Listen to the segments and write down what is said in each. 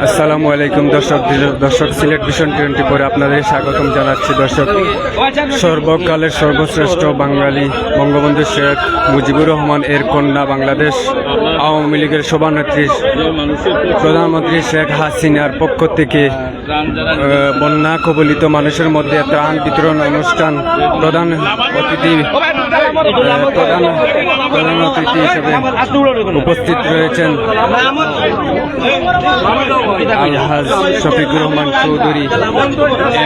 আসসালামু আলাইকুম দর্শক সিলেট ভিশন 24 আপনাদের স্বাগতম জানাচ্ছি। দর্শক, সর্বকালের সর্বশ্রেষ্ঠ বাঙালি বঙ্গবন্ধু শেখ মুজিবুর রহমান এর কন্যা বাংলাদেশ আওয়ামী লীগের সভানেত্রী প্রধানমন্ত্রী শেখ হাসিনার পক্ষ থেকে বন্যা কবলিত মানুষের মধ্যে ত্রাণ বিতরণ অনুষ্ঠান প্রধান অতিথি হিসেবে উপস্থিত রয়েছেন আলহাজ শফিকুর রহমান চৌধুরী,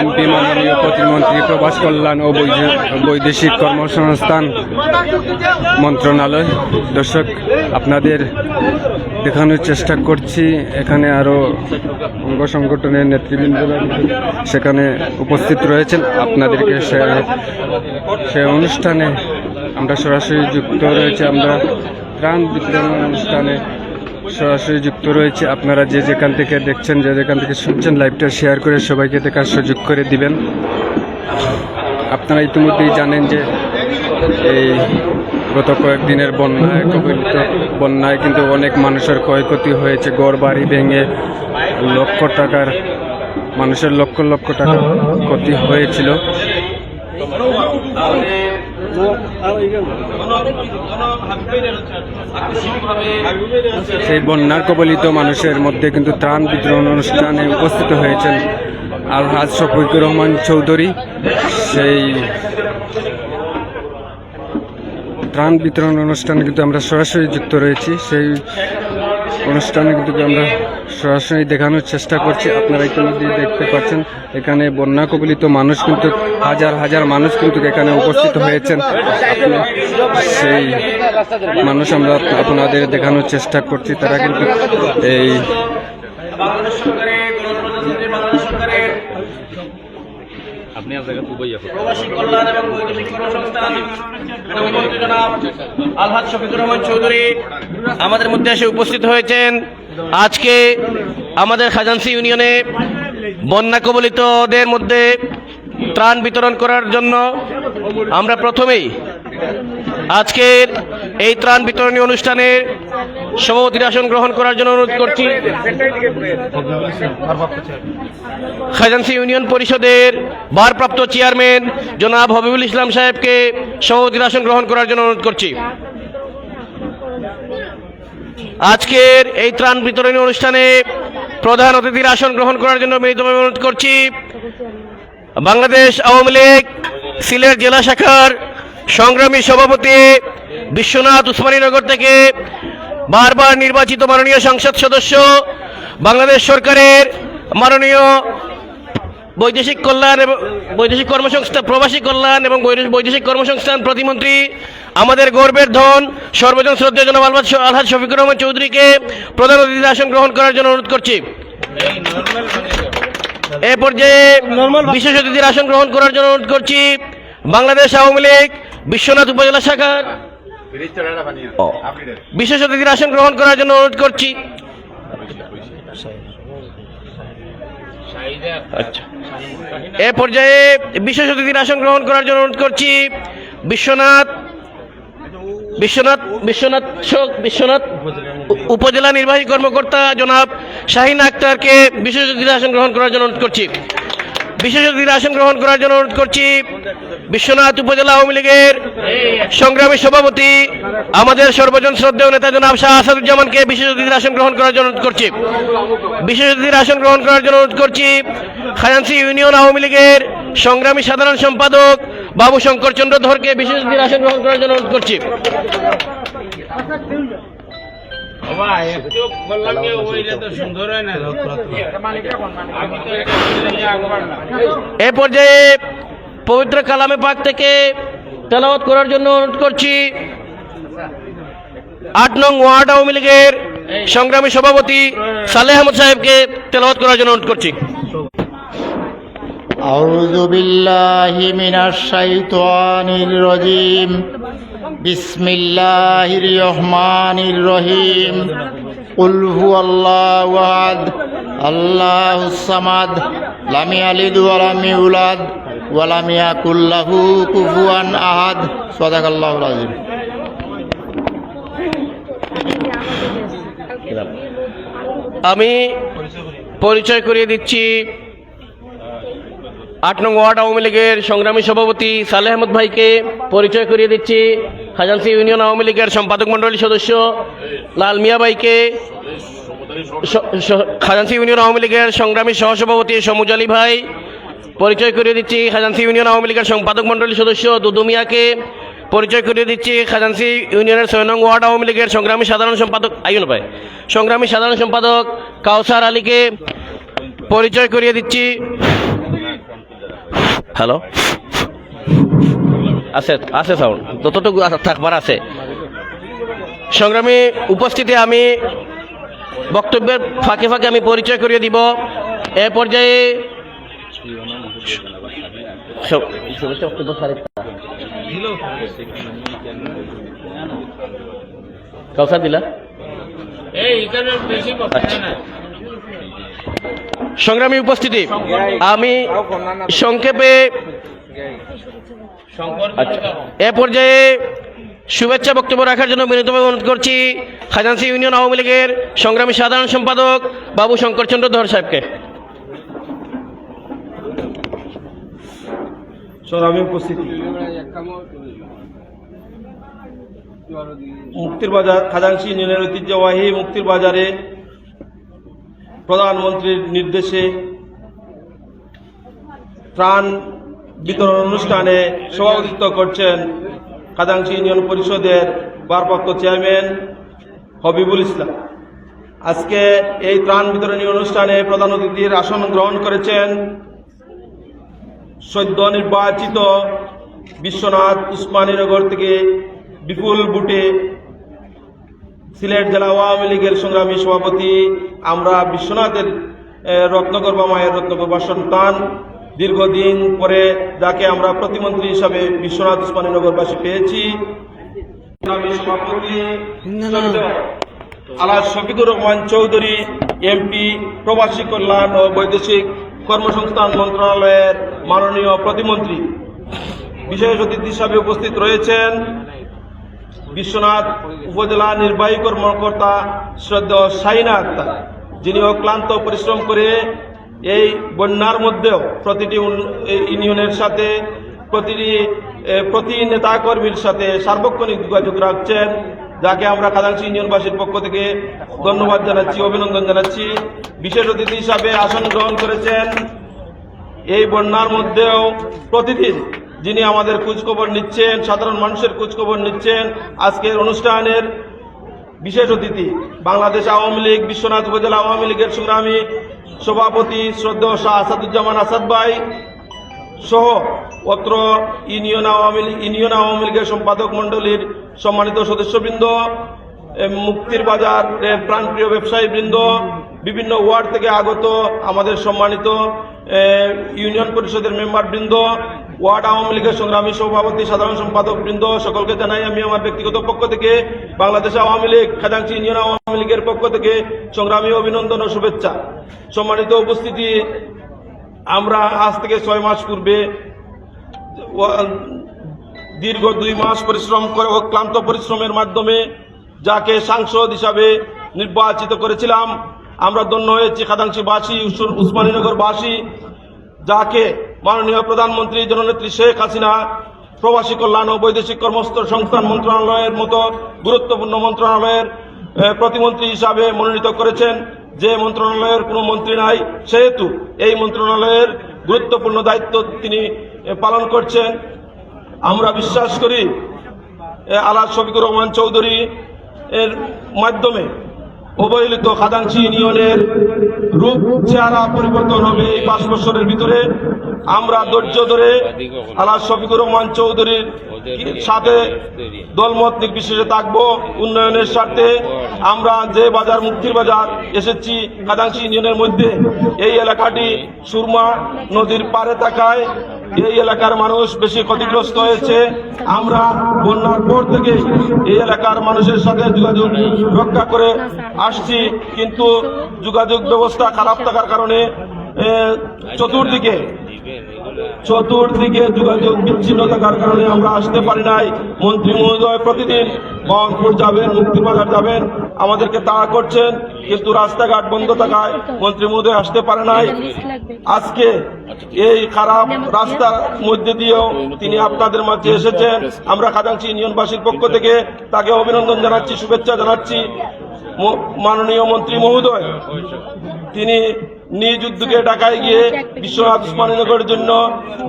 এমপি, মাননীয় প্রতিমন্ত্রী, প্রবাস কল্যাণ ও বৈদেশিক কর্মসংস্থান মন্ত্রণালয়। দর্শক, আপনাদের দেখানোর চেষ্টা করছি এখানে আরো অঙ্গ সংগঠনের নেতৃবৃন্দরা সেখানে উপস্থিত রয়েছেন। আপনাদেরকে সে অনুষ্ঠানে আমরা সরাসরি যুক্ত রয়েছে, আমরা ত্রাণ বিতরণ অনুষ্ঠানে সরাসরি যুক্ত রয়েছে। আপনারা যে যেখান থেকে দেখছেন, যে যেখান থেকে শুনছেন, লাইভটা শেয়ার করে সবাইকে দেখার সুযোগ করে দিবেন। আপনারা ইতিমধ্যেই জানেন যে এই গত কয়েকদিনের বন্যায় কিন্তু অনেক মানুষের ক্ষয়ক্ষতি হয়েছে। ঘর বাড়ি ভেঙে মানুষের লক্ষ লক্ষ টাকা ক্ষতি হয়েছিল। সেই বন্যার কবলিত মানুষের মধ্যে কিন্তু ত্রাণ বিতরণ অনুষ্ঠানে উপস্থিত হয়েছেন আলহাজ শফিকুর রহমান চৌধুরী। সেই ত্রাণ বিতরণ অনুষ্ঠানে কিন্তু আমরা সরাসরি যুক্ত রয়েছি। সেই অনুষ্ঠানে কিন্তু আমরা সরাসরি দেখানোর চেষ্টা করছি। আপনারা ইতিমধ্যে দেখতে পাচ্ছেন এখানে বন্যা কবলিত মানুষ কিন্তু হাজার হাজার মানুষ কিন্তু এখানে উপস্থিত হয়েছেন। সেই মানুষ আমরা আপনাদের দেখানোর চেষ্টা করছি। তারা কিন্তু এই আলহাজ শফিকুর রহমান চৌধুরী আমাদের মধ্যে এসে উপস্থিত হয়েছেন। আজকে আমাদের খাজানসি ইউনিয়নে বন্যা কবলিতদের মধ্যে ত্রাণ বিতরণ করার জন্য আমরা প্রথমেই আজকের এই ত্রাণ বিতরণী অনুষ্ঠানের সভাপতির আসন গ্রহণ করার জন্য অনুরোধ করছি খাজানসি ইউনিয়ন পরিষদের ভারপ্রাপ্ত চেয়ারম্যান জনাব হবিবুল ইসলাম সাহেবকে সভাপতির আসন গ্রহণ করার জন্য অনুরোধ করছি। আজকের এই ত্রাণ বিতরণী অনুষ্ঠানে প্রধান অতিথির আসন গ্রহণ করার জন্য বিনীতভাবে অনুরোধ করছি বাংলাদেশ আওয়ামী লীগ সিলেট জেলা শাখার সংগ্রামী সভাপতি বিশ্বনাথ উসমানীনগর থেকে বারবার নির্বাচিত মাননীয় সংসদ সদস্য, বাংলাদেশ সরকারের মাননীয় বৈদেশিক কল্যাণ এবং বৈদেশিক কর্মসংস্থান, প্রবাসী কল্যাণ এবং বৈদেশিক কর্মসংস্থান প্রতিমন্ত্রী, আমাদের গর্বের ধন সর্বজন শ্রদ্ধেয় জনাব আলহাজ শফিকুর রহমান চৌধুরীকে প্রধান অতিথির আসন গ্রহণ করার জন্য অনুরোধ করছি। এ পর্যায়ে বিশেষ অতিথির আসন গ্রহণ করার জন্য অনুরোধ করছি বাংলাদেশ আওয়ামী লীগ বিশ্বনাথ উপজেলা শাখার বিশেষ অতিথির আসন গ্রহণ করার জন্য অনুরোধ করছি এ পর্যায়ে বিশেষ অতিথির আসন গ্রহণ করার জন্য অনুরোধ করছি বিশ্বনাথ উপজেলা নির্বাহী কর্মকর্তা জনাব শাহিন আক্তারকে বিশেষ অতিথির আসন গ্রহণ করার জন্য অনুরোধ করছি। বিশেষ অতিথির আসন গ্রহণ করার জন্য অনুরোধ করছি বিশ্বনাথ উপজেলা আওয়ামী লীগের সংগ্রামী সভাপতি, আমাদের সর্বজন শ্রদ্ধেয় নেতা জনাব শাহ আসাদুজ্জামানকে বিশেষ অতিথির আসন গ্রহণ করার জন্য অনুরোধ করছি। বিশেষ অতিথির আসন গ্রহণ করার জন্য অনুরোধ করছি খাজানসি ইউনিয়ন আওয়ামী লীগের সংগ্রামী সাধারণ সম্পাদক বাবু শঙ্কর চন্দ্র ধরকে বিশেষ অতিথির আসন গ্রহণ করার জন্য অনুরোধ করছি। এ পর্যায়ে পবিত্র কালামে পাক থেকে তেলাওয়াত করার জন্য অনুরোধ করছি ৮ নং ওয়ার্ড আওয়ামী লীগের সংগ্রামী সভাপতি সালেহ আহমদ সাহেবকে তেলাওয়াত করার জন্য অনুরোধ করছি। আউযু বিল্লাহি মিনাশ শাইতানির রাজীম। বিসমিল্লাহির রহমানির রহিম। কুল হুয়াল্লাহু আহাদ, আল্লাহুস সামাদ, লাম ইয়ালিদ ওয়া লাম ইউলাদ ওয়া লাম ইয়াকুল লাহু কুফুয়ান আহাদ। সাদাকাল্লাহুল আযীম। আমি পরিচয় করিয়ে দিচ্ছি 8 নং ওয়ার্ড আওয়ামী লীগের সংগ্রামী সভাপতি সালেহ আহমদ ভাইকে। পরিচয় করিয়ে দিচ্ছি খাজানসি ইউনিয়ন আওয়ামী লীগের সম্পাদক মণ্ডলীর সদস্য লাল মিয়া ভাইকে। খাজানসি ইউনিয়ন আওয়ামী লীগের সংগ্রামী সহসভাপতি সমুজ আলী ভাই। পরিচয় করিয়ে দিচ্ছি খাজানসি ইউনিয়ন আওয়ামী লীগের সম্পাদক মণ্ডলীর সদস্য দুদু মিয়াকে। পরিচয় করিয়ে দিচ্ছি খাজানসি ইউনিয়নের 6 নং ওয়ার্ড আওয়ামী লীগের সংগ্রামী সাধারণ সম্পাদক সংগ্রামী সাধারণ সম্পাদক কাউসার আলীকে। পরিচয় করিয়ে দিচ্ছি হ্যালো আছে আছে সাউন্ড যতটুকু থাকবার আছে। সংগ্রামী উপস্থিতি আমি বক্তব্যের ফাঁকে ফাঁকে আমি পরিচয় করিয়ে দিব। এ পর্যায়ে কাউসার দিলা সংগ্রামী উপস্থিতি আমি সংক্ষেপে এ পর্যায়ে শুভেচ্ছা বক্তব্য রাখার জন্য বিনীতভাবে অনুরোধ করছি খাজানসি ইউনিয়ন আওয়ামী লীগের সংগ্রামী সাধারণ সম্পাদক বাবু শঙ্করচন্দ্র ধর সাহেবকে। সংগ্রামী উপস্থিতি, মুক্তির বাজার খাজানসি ইউনিয়নের ঐতিহ্যবাহী মুক্তির বাজারে প্রধানমন্ত্রীর নির্দেশে ত্রাণ বিতরণ অনুষ্ঠানে সভাপতিত্ব করছেন খাজানসি ইউনিয়ন পরিষদের ভারপ্রাপ্ত চেয়ারম্যান হবিবুল ইসলাম। আজকে এই ত্রাণ বিতরণী অনুষ্ঠানে প্রধান অতিথির আসন গ্রহণ করেছেন সদ্য নির্বাচিত বিশ্বনাথ উসমানীনগর থেকে বিপুল ভোটে সিলেট জেলা আওয়ামী লীগের সংগ্রামী সভাপতি। আমরা বিশ্বনাথের রত্নগর্ভা মায়ের রত্নগর্ভা সন্তান, দীর্ঘদিন পরে যাকে আমরা প্রতিমন্ত্রী হিসাবে বিশ্বনাথ উসমানীনগরবাসী পেয়েছি। সভাপতি আলহাজ শফিকুর রহমান চৌধুরী এমপি, প্রবাসী কল্যাণ ও বৈদেশিক কর্মসংস্থান মন্ত্রণালয়ের মাননীয় প্রতিমন্ত্রী। বিশেষ অতিথি হিসাবে উপস্থিত রয়েছেন বিশ্বনাথ উপজেলা নির্বাহী কর্মকর্তা শ্রদ্ধেয় শাহিনা আক্তার, যিনি অক্লান্ত পরিশ্রম করে এই বন্যার মধ্যেও প্রতিটি ইউনিয়নের সাথে প্রতি নেতা কর্মীর সাথে সার্বক্ষণিক যোগাযোগ রাখছেন, যাকে আমরা খাজানসি ইউনিয়নবাসীর পক্ষ থেকে ধন্যবাদ জানাচ্ছি, অভিনন্দন জানাচ্ছি। বিশেষ অতিথি হিসাবে আসন গ্রহণ করেছেন এই বন্যার মধ্যেও প্রতিদিন যিনি আমাদের খোঁজখবর নিচ্ছেন, সাধারণ মানুষের খোঁজখবর নিচ্ছেন, আজকের অনুষ্ঠানের বিশেষ অতিথি বাংলাদেশ আওয়ামী লীগ বিশ্বনাথ উপজেলা আওয়ামী লীগের সংগ্রামী সভাপতি শ্রদ্ধেয় শাহ আসাদুজ্জামান আসাদ ভাই সহ অত্র ইউনিয়ন আওয়ামী লীগের সম্পাদক মণ্ডলীর সম্মানিত সদস্যবৃন্দ, মুক্তির বাজারের প্রাণপ্রিয় ব্যবসায়ীবৃন্দ, বিভিন্ন ওয়ার্ড থেকে আগত আমাদের সম্মানিত ইউনিয়ন পরিষদের মেম্বারবৃন্দ, ওয়ার্ড আওয়ামী লীগের সংগ্রামী সভাপতি সাধারণ সম্পাদক বৃন্দ, সকলকে জানাই আমি আমার ব্যক্তিগত পক্ষ থেকে বাংলাদেশ আওয়ামী লীগ খাজানসি ইউনিয়ন আওয়ামী লীগের পক্ষ থেকে সংগ্রামী অভিনন্দন ও শুভেচ্ছা। সম্মানিত উপস্থিতি, আমরা আজ থেকে 6 মাস পূর্বে দীর্ঘ 2 মাস পরিশ্রম করে অক্লান্ত পরিশ্রমের মাধ্যমে যাকে সাংসদ হিসাবে নির্বাচিত করেছিলাম, আমরা ধন্য হয়েছি খাজানসিবাসী, উসমানীনগরবাসী, যাকে মাননীয় প্রধানমন্ত্রী জননেত্রী শেখ হাসিনা প্রবাসী কল্যাণ ও বৈদেশিক কর্মসংস্থান মন্ত্রণালয়ের মতো গুরুত্বপূর্ণ মন্ত্রণালয়ের প্রতিমন্ত্রী হিসাবে মনোনীত করেছেন। যে মন্ত্রণালয়ের কোনো মন্ত্রী নাই, সেহেতু এই মন্ত্রণালয়ের গুরুত্বপূর্ণ দায়িত্ব তিনি পালন করছেন। আমরা বিশ্বাস করি আলহাজ শফিকুর রহমান চৌধুরী এর মাধ্যমে অবহেলিত খাজানসি ইউনিয়নের রূপ চেহারা পরিবর্তন হবে এই 5 বছরের ভিতরে। আমরা ধৈর্য ধরে আলহাজ শফিকুর রহমান চৌধুরীর সাথে দলমত নির্বিশেষে থাকব উন্নয়নের স্বার্থে। আমরা যে বাজার মুক্তির বাজার এসেছি খাজানসি ইউনিয়নের মধ্যে, এই এলাকাটি সুরমা নদীর পাড়ে থাকায় এই এলাকার মানুষ বেশি ক্ষতিগ্রস্ত হয়েছে। আমরা বন্যার পর থেকে এই এলাকার মানুষের সাথে যোগাযোগ রক্ষা করে আসছি, কিন্তু যোগাযোগ ব্যবস্থা খারাপ থাকার কারণে চতুর্দিকে চতুর্দিকে যোগাযোগ বিচ্ছিন্ন থাকার কারণে আমরা আসতে পারি নাই। মন্ত্রী মহোদয় প্রতিদিন বাহনপুর যাবেন, মুক্তিবাজার যাবেন, আমাদেরকে তাড়া করছেন, কিন্তু রাস্তাঘাট বন্ধ থাকায় মন্ত্রী মহোদয় আসতে পারে নাই। আজকে এই খারাপ রাস্তার মধ্যে দিয়েও তিনি আপনাদের মাঝে এসেছেন। আমরা খাদাংশী ইউনিয়নবাসীর পক্ষ থেকে তাকে অভিনন্দন জানাচ্ছি, শুভেচ্ছা জানাচ্ছি। মাননীয় মন্ত্রী মহোদয় তিনি নিজ উদ্যোগে ঢাকায় গিয়ে বিশ্বনাথ উসমানীনগরের জন্য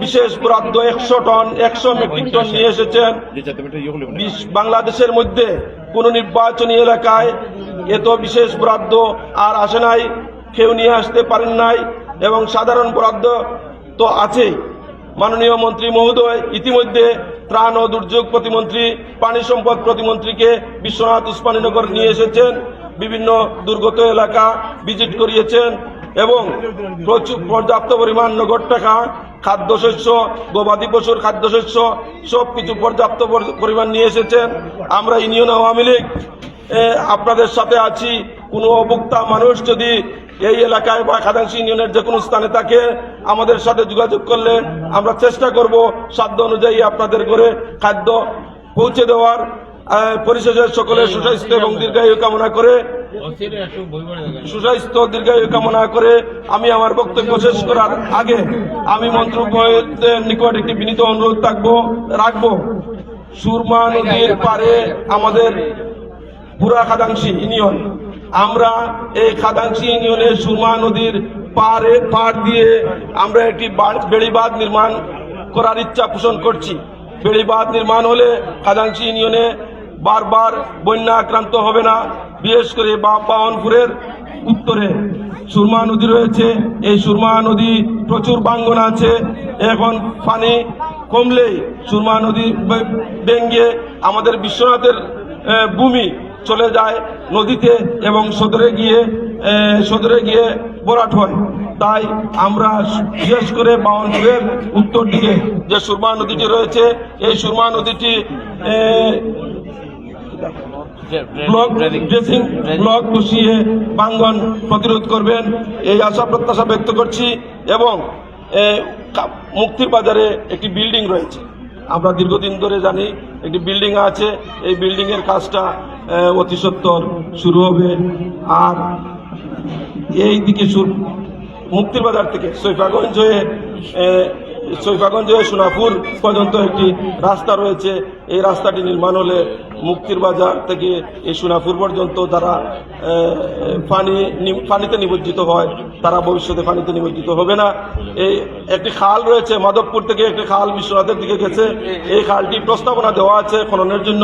বিশেষ বরাদ্দ 100 মেট্রিক টন নিয়ে এসেছেন। বাংলাদেশের মধ্যে কোন নির্বাচনী এলাকায় এত বিশেষ বরাদ্দ আর আসে নাই, কেউ নিয়ে আসতে পারেন নাই, এবং সাধারণ বরাদ্দ তো আছেই। মাননীয় মন্ত্রী মহোদয় ইতিমধ্যে ত্রাণ ও দুর্যোগ প্রতিমন্ত্রী, পানি সম্পদ প্রতিমন্ত্রীকে বিশ্বনাথ উসমানীনগর নিয়ে এসেছেন, বিভিন্ন দুর্গত এলাকা ভিজিট করিয়েছেন এবং প্রচুর পর্যাপ্ত পরিমাণ নগদ টাকা, খাদ্যশস্য, গবাদি পশুর খাদ্যশস্য সবকিছু পর্যাপ্ত পরিমাণ নিয়ে এসেছেন। আমরা ইউনিয়ন আওয়ামী লীগ আপনাদের সাথে আছি। কোনো অভোক্তা মানুষ যদি এই এলাকায় বা খাদাংশী ইউনিয়নের যে কোনো স্থানে থাকে, আমাদের সাথে যোগাযোগ করলে আমরা চেষ্টা করব সাধ্য অনুযায়ী আপনাদের ঘরে খাদ্য পৌঁছে দেওয়ার। পরিশেষে সকলের সুস্বাস্থ্য এবং দীর্ঘায়ু কামনা করে আমি আমার বক্তব্য শেষ করার আগে আমি মন্ত্রীদের নিকট একটি বিনীত অনুরোধ রাখবো। সুরমা নদীর পারে আমাদের পুরা খাদাংশী ইউনিয়ন, আমরা এই খাদাংশী ইউনিয়নের সুরমা নদীর পাড় দিয়ে আমরা একটি বেড়িবাঁধ নির্মাণ করার ইচ্ছা পোষণ করছি। বেড়িবাঁধ নির্মাণ হলে খাদাংশী ইউনিয়নে বারবার বন্যা আক্রান্ত হবে না। বিশেষ করে বাহনপুরের উত্তরে সুরমা নদী রয়েছে, এই সুরমা নদী প্রচুর বাঙ্গন আছে। এখন পানি কমলেই সুরমা নদী ভেঙে আমাদের বিশ্বনাথের ভূমি চলে যায় নদীতে এবং সদরে গিয়ে ভরাট হয়। তাই আমরা বিশেষ করে বাহনপুরের উত্তর দিকে যে সুরমা নদীটি রয়েছে, এই সুরমা নদীটি ব্লক বসিয়ে বাঙ্গন প্রতিরোধ করবেন, এই আশা প্রত্যাশা ব্যক্ত করছি। এবং মুক্তির বাজারে একটি বিল্ডিং রয়েছে, আমরা দীর্ঘদিন ধরে জানি একটি বিল্ডিং আছে, এই বিল্ডিং এর কাজটা অতি সত্বর শুরু হবে। আর এই দিকে মুক্তির বাজার থেকে সৈফাগঞ্জ হয়ে সোনাপুর পর্যন্ত একটি রাস্তা রয়েছে। এই রাস্তাটি নির্মাণ হলে মুক্তির বাজার থেকে এই সোনাপুর পর্যন্ত যারা পানিতে নিমজ্জিত হয় তারা ভবিষ্যতে পানিতে নিমজ্জিত হবে না। এই একটি খাল রয়েছে, মাধবপুর থেকে একটি খাল বিশ্বনাথের দিকে গেছে, এই খালটি প্রস্তাবনা দেওয়া আছে খননের জন্য।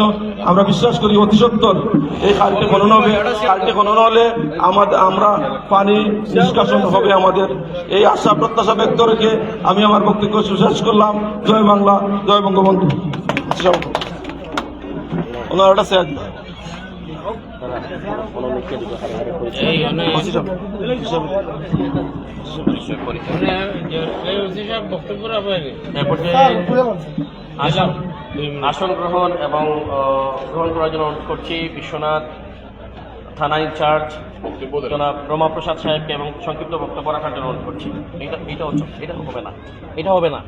আমরা বিশ্বাস করি অতি সত্বর এই খালটি খনন হবে। খালটি খনন হলে আমরা পানি নিষ্কাশন হবে আমাদের। এই আশা প্রত্যাশা ব্যক্ত রেখে আমি আমার বক্তব্য শেষ করলাম। জয় বাংলা, জয় বঙ্গবন্ধু। ওনারা স্যার আসন গ্রহণ এবং গ্রহণ করার জন্য অনুরোধ করছি বিশ্বনাথ থানা ইনচার্জ জনাব রমা প্রসাদ সাহেবকে এবং সংক্ষিপ্ত বক্তব্য রাখার জন্য অনুরোধ করছি। এটা হবে না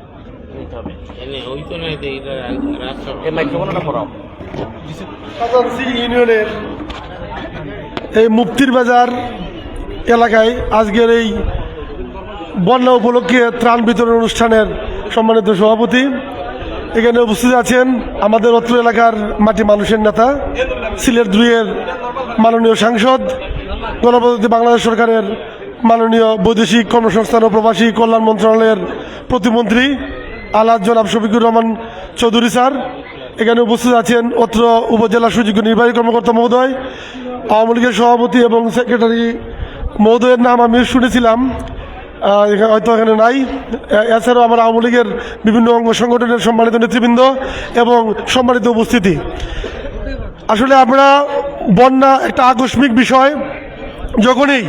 খাদাংশী ইউনিয়নের এই মুক্তির বাজার এলাকায় আজকের এই বন্যা উপলক্ষে ত্রাণ বিতরণ অনুষ্ঠানের সম্মানিত সভাপতি, এখানে উপস্থিত আছেন আমাদের অত্র এলাকার মাটি মানুষের নেতা, সিলেট 2-এর মাননীয় সাংসদ, গণপ্রজাতন্ত্রী বাংলাদেশ সরকারের মাননীয় বৈদেশিক কর্মসংস্থান ও প্রবাসী কল্যাণ মন্ত্রণালয়ের প্রতিমন্ত্রী আলহাজ জনাব শফিকুর রহমান চৌধুরী স্যার। এখানে উপস্থিত আছেন অত্র উপজেলা সুযোগ্য নির্বাহী কর্মকর্তা মহোদয়, আওয়ামী লীগের সভাপতি এবং সেক্রেটারি মহোদয়ের নাম আমি শুনেছিলাম, হয়তো এখানে নাই। এছাড়াও আমার আওয়ামী লীগের বিভিন্ন অঙ্গ সংগঠনের সম্মানিত নেতৃবৃন্দ এবং সম্মানিত উপস্থিতি। আসলে আমরা বন্যা একটা আকস্মিক বিষয়, যখনই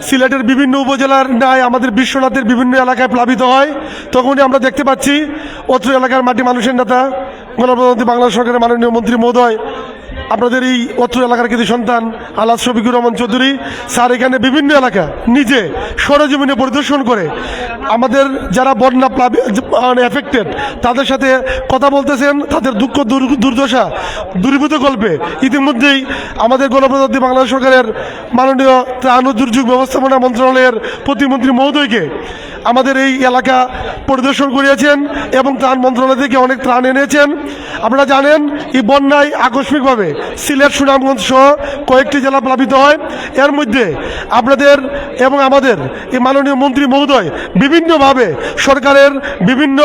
সিলেটের বিভিন্ন উপজেলার ন্যায় আমাদের বিশ্বনাথের বিভিন্ন এলাকায় প্লাবিত হয় তখনই আমরা দেখতে পাচ্ছি অত্র এলাকার মাটি মানুষের নেতা গণপ্রজাতন্ত্রী বাংলাদেশ সরকারের মাননীয় মন্ত্রী মহোদয় আপনাদের এই অত্র এলাকার কৃতি সন্তান আলাদ শফিকুর রহমান চৌধুরী স্যার এখানে বিভিন্ন এলাকা নিজে সরেজমিনে পরিদর্শন করে আমাদের যারা বন্যা এফেক্টেড তাদের সাথে কথা বলতেছেন, তাদের দুঃখ দুর্দশা দূরীভূত গল্পে ইতিমধ্যেই আমাদের গণপ্রজাতন্ত্রী বাংলাদেশ সরকারের মাননীয় ত্রাণ ও দুর্যোগ ব্যবস্থাপনা মন্ত্রণালয়ের প্রতিমন্ত্রী মহোদয়কে আমাদের এই এলাকা পরিদর্শন করিয়েছেন এবং ত্রাণ মন্ত্রণালয় থেকে অনেক ত্রাণ এনেছেন। আপনারা জানেন এই বন্যায় আকস্মিকভাবে সিলেট, সুনামগঞ্জ সহ কয়েকটি জেলা প্লাবিত হয়। এর মধ্যে আপনাদের এবং আমাদের এই মাননীয় মন্ত্রী মহোদয় বিভিন্নভাবে সরকারের বিভিন্ন